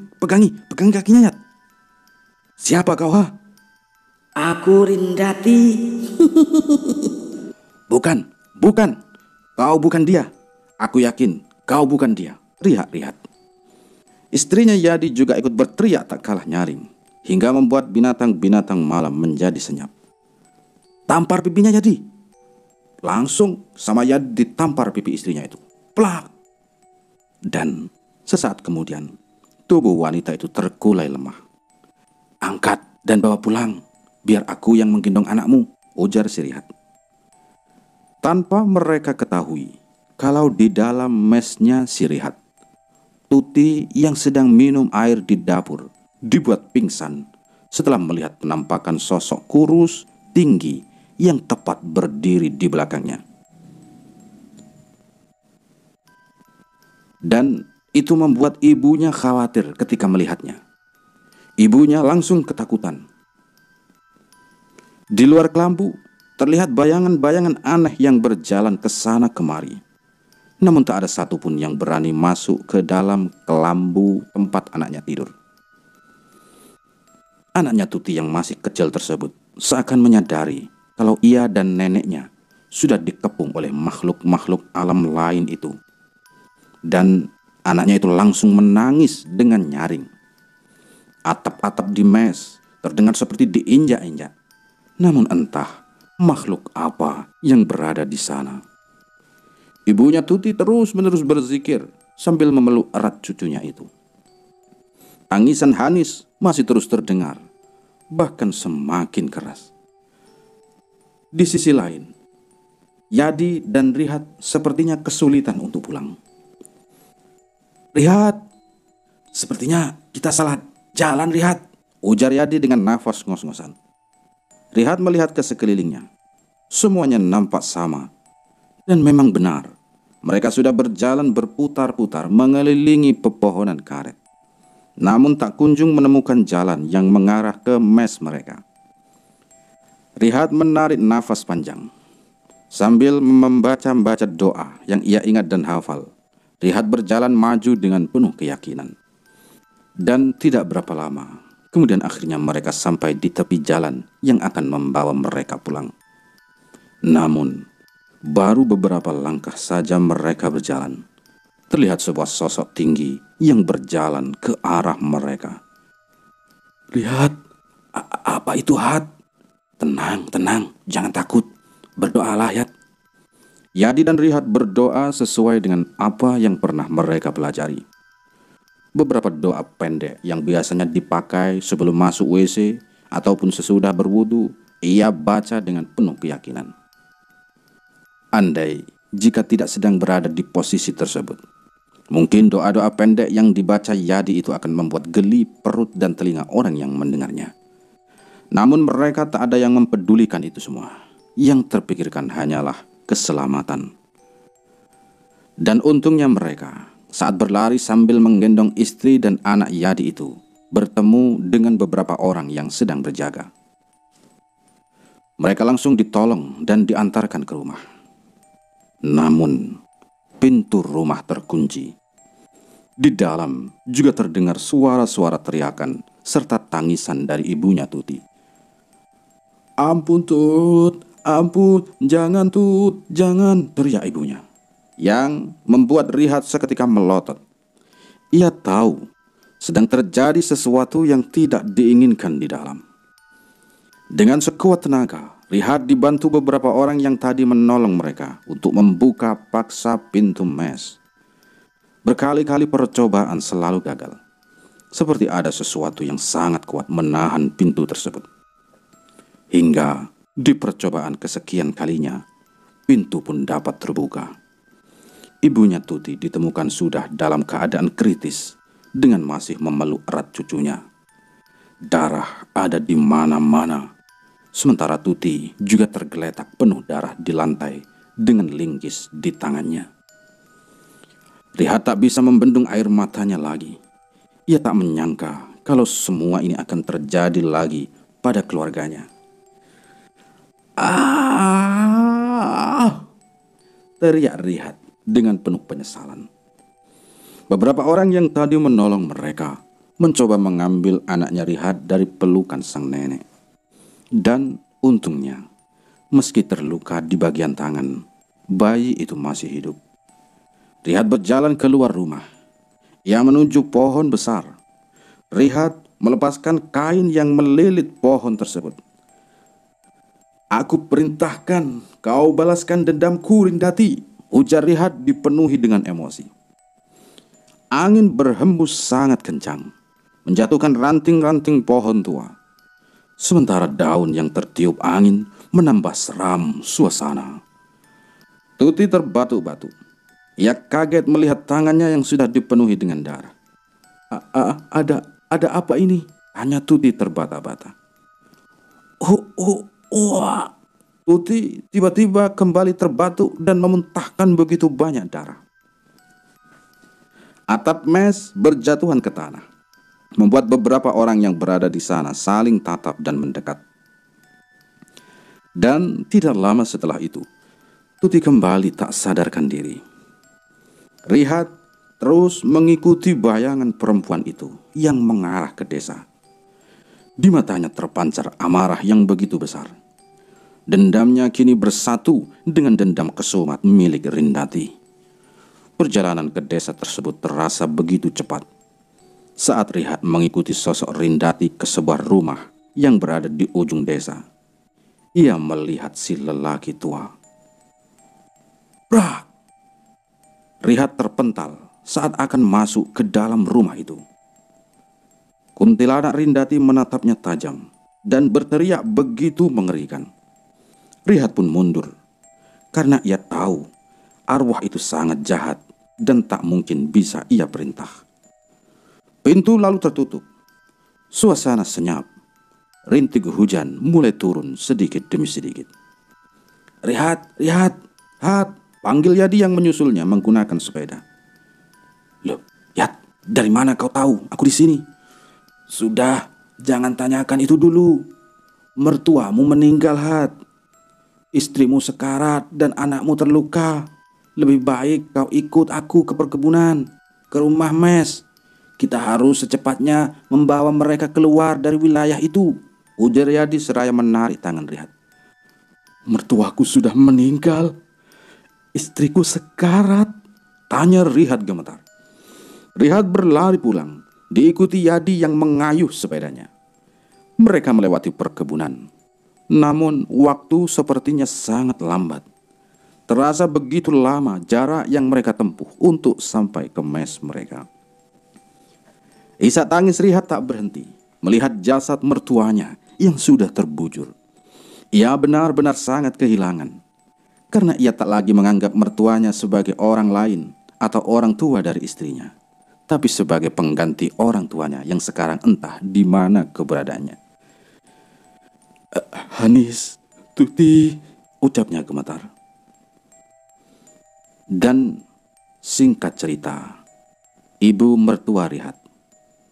kakinya, Yat. Siapa kau, ha? Aku Rindati. Bukan. Kau bukan dia. Aku yakin kau bukan dia. Rihat. Istrinya Yadi juga ikut berteriak tak kalah nyaring, hingga membuat binatang-binatang malam menjadi senyap. Tampar pipinya Yadi. Langsung sama Yadi ditampar pipi istrinya itu. Plak. Dan sesaat kemudian tubuh wanita itu terkulai lemah. Angkat dan bawa pulang, biar aku yang menggendong anakmu, ujar si Rihat. Tanpa mereka ketahui kalau di dalam mesnya si Rihat, Tuti yang sedang minum air di dapur dibuat pingsan setelah melihat penampakan sosok kurus tinggi yang tepat berdiri di belakangnya. Dan itu membuat ibunya khawatir ketika melihatnya. Ibunya langsung ketakutan. Di luar kelambu terlihat bayangan-bayangan aneh yang berjalan ke sana kemari. Namun tak ada satupun yang berani masuk ke dalam kelambu tempat anaknya tidur. Anaknya Tuti yang masih kecil tersebut seakan menyadari kalau ia dan neneknya sudah dikepung oleh makhluk-makhluk alam lain itu. Dan anaknya itu langsung menangis dengan nyaring. Atap-atap di mes terdengar seperti diinjak-injak. Namun entah makhluk apa yang berada di sana. Ibunya Tuti terus-menerus berzikir sambil memeluk erat cucunya itu. Tangisan Hanis masih terus terdengar, bahkan semakin keras. Di sisi lain, Yadi dan Rihat sepertinya kesulitan untuk pulang. Rihat, sepertinya kita salah jalan, Rihat, ujar Yadi dengan nafas ngos-ngosan. Rihat melihat ke sekelilingnya. Semuanya nampak sama. Dan memang benar, mereka sudah berjalan berputar-putar mengelilingi pepohonan karet. Namun tak kunjung menemukan jalan yang mengarah ke mes mereka. Rihat menarik nafas panjang. Sambil membaca doa yang ia ingat dan hafal, Rihat berjalan maju dengan penuh keyakinan. Dan tidak berapa lama, kemudian akhirnya mereka sampai di tepi jalan yang akan membawa mereka pulang. Namun, baru beberapa langkah saja mereka berjalan, terlihat sebuah sosok tinggi yang berjalan ke arah mereka. Rihat, apa itu, Hat? Tenang, jangan takut. Berdoalah, Yat. Yadi dan Rihat berdoa sesuai dengan apa yang pernah mereka pelajari. Beberapa doa pendek yang biasanya dipakai sebelum masuk WC ataupun sesudah berwudu, ia baca dengan penuh keyakinan. Andai jika tidak sedang berada di posisi tersebut, mungkin doa-doa pendek yang dibaca Yadi itu akan membuat geli perut dan telinga orang yang mendengarnya. Namun mereka tak ada yang mempedulikan itu semua. Yang terpikirkan hanyalah keselamatan. Dan untungnya mereka, saat berlari sambil menggendong istri dan anak Yadi itu, bertemu dengan beberapa orang yang sedang berjaga. Mereka langsung ditolong dan diantarkan ke rumah. Namun, pintu rumah terkunci. Di dalam juga terdengar suara-suara teriakan serta tangisan dari ibunya Tuti. Ampun, Tut, ampun, jangan, Tut, jangan, teriak ibunya, yang membuat Rihat seketika melotot. Ia tahu sedang terjadi sesuatu yang tidak diinginkan di dalam. Dengan sekuat tenaga, Rihat dibantu beberapa orang yang tadi menolong mereka untuk membuka paksa pintu mes. Berkali-kali percobaan selalu gagal. Seperti ada sesuatu yang sangat kuat menahan pintu tersebut. Hingga di percobaan kesekian kalinya, pintu pun dapat terbuka. Ibunya Tuti ditemukan sudah dalam keadaan kritis dengan masih memeluk erat cucunya. Darah ada di mana-mana. Sementara Tuti juga tergeletak penuh darah di lantai dengan linggis di tangannya. Rihat tak bisa membendung air matanya lagi. Ia tak menyangka kalau semua ini akan terjadi lagi pada keluarganya. "Ah!" teriak Rihat dengan penuh penyesalan. Beberapa orang yang tadi menolong mereka mencoba mengambil anaknya Rihat dari pelukan sang nenek. Dan untungnya, meski terluka di bagian tangan, bayi itu masih hidup. Rihat berjalan keluar rumah. Ia menuju pohon besar. Rihat melepaskan kain yang melilit pohon tersebut. "Aku perintahkan kau balaskan dendamku, Rindati," ujar Rihat dipenuhi dengan emosi. Angin berhembus sangat kencang, menjatuhkan ranting-ranting pohon tua. Sementara daun yang tertiup angin menambah seram suasana. Tuti terbatuk-batuk. Ia kaget melihat tangannya yang sudah dipenuhi dengan darah. Ada apa ini?" tanya Tuti terbata-bata. Wah. Tuti tiba-tiba kembali terbatuk dan memuntahkan begitu banyak darah. Atap mes berjatuhan ke tanah, membuat beberapa orang yang berada di sana saling tatap dan mendekat. Dan tidak lama setelah itu, Tuti kembali tak sadarkan diri. Rihat terus mengikuti bayangan perempuan itu yang mengarah ke desa. Di matanya terpancar amarah yang begitu besar. Dendamnya kini bersatu dengan dendam kesumat milik Rindati. Perjalanan ke desa tersebut terasa begitu cepat. Saat Rihat mengikuti sosok Rindati ke sebuah rumah yang berada di ujung desa, ia melihat si lelaki tua. Brak! Rihat terpental saat akan masuk ke dalam rumah itu. Kuntilanak Rindati menatapnya tajam dan berteriak begitu mengerikan. Rihat pun mundur karena ia tahu arwah itu sangat jahat dan tak mungkin bisa ia perintah. Pintu lalu tertutup. Suasana senyap. Rintik hujan mulai turun sedikit demi sedikit. Rihat, panggil Yadi yang menyusulnya menggunakan sepeda. "Loh, Yad, dari mana kau tahu aku di sini?" "Sudah, jangan tanyakan itu dulu. Mertuamu meninggal, Had. Istrimu sekarat dan anakmu terluka. Lebih baik kau ikut aku ke perkebunan, ke rumah mes. Kita harus secepatnya membawa mereka keluar dari wilayah itu," ujar Yadi seraya menarik tangan Rihat. "Mertuaku sudah meninggal. Istriku sekarat?" tanya Rihat gemetar. Rihat berlari pulang, diikuti Yadi yang mengayuh sepedanya. Mereka melewati perkebunan. Namun waktu sepertinya sangat lambat. Terasa begitu lama jarak yang mereka tempuh untuk sampai ke mes mereka. Isak tangis Rihat tak berhenti melihat jasad mertuanya yang sudah terbujur. Ia benar-benar sangat kehilangan, karena ia tak lagi menganggap mertuanya sebagai orang lain atau orang tua dari istrinya, tapi sebagai pengganti orang tuanya yang sekarang entah di mana keberadaannya. "Hanis, Tuti," ucapnya gemetar. Dan singkat cerita, ibu mertua Rihat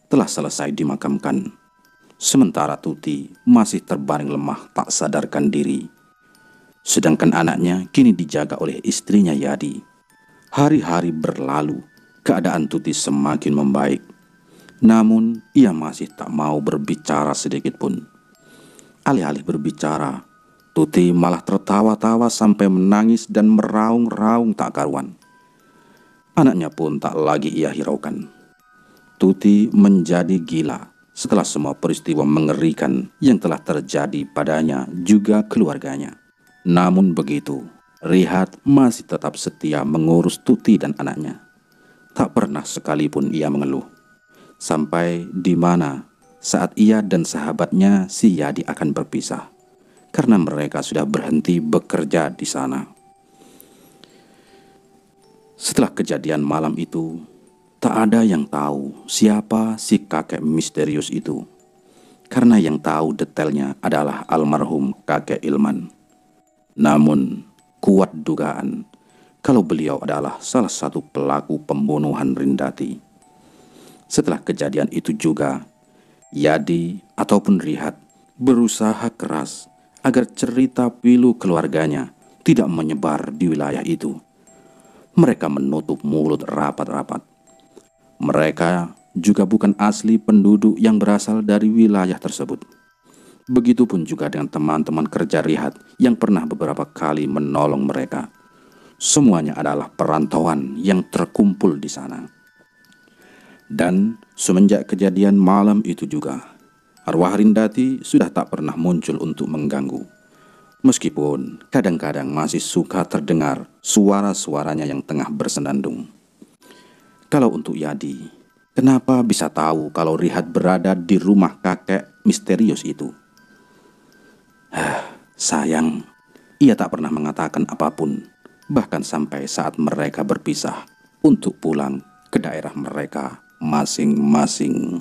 telah selesai dimakamkan, sementara Tuti masih terbaring lemah tak sadarkan diri. Sedangkan anaknya kini dijaga oleh istrinya Yadi. Hari-hari berlalu, keadaan Tuti semakin membaik. Namun ia masih tak mau berbicara sedikit pun. Alih-alih berbicara, Tuti malah tertawa-tawa sampai menangis dan meraung-raung tak karuan. Anaknya pun tak lagi ia hiraukan. Tuti menjadi gila setelah semua peristiwa mengerikan yang telah terjadi padanya juga keluarganya. Namun begitu, Rihat masih tetap setia mengurus Tuti dan anaknya. Tak pernah sekalipun ia mengeluh. Sampai di mana saat ia dan sahabatnya si Yadi akan berpisah, karena mereka sudah berhenti bekerja di sana. Setelah kejadian malam itu, tak ada yang tahu siapa si kakek misterius itu, karena yang tahu detailnya adalah almarhum kakek Ilman. Namun kuat dugaan kalau beliau adalah salah satu pelaku pembunuhan Rindati. Setelah kejadian itu juga, Yadi ataupun Rihat berusaha keras agar cerita pilu keluarganya tidak menyebar di wilayah itu. Mereka menutup mulut rapat-rapat. Mereka juga bukan asli penduduk yang berasal dari wilayah tersebut. Begitupun juga dengan teman-teman kerja Rihat yang pernah beberapa kali menolong mereka. Semuanya adalah perantauan yang terkumpul di sana. Dan semenjak kejadian malam itu juga, arwah Rindati sudah tak pernah muncul untuk mengganggu. Meskipun kadang-kadang masih suka terdengar suara-suaranya yang tengah bersenandung. Kalau untuk Yadi, kenapa bisa tahu kalau Rihat berada di rumah kakek misterius itu? Sayang, ia tak pernah mengatakan apapun, bahkan sampai saat mereka berpisah untuk pulang ke daerah mereka masing-masing.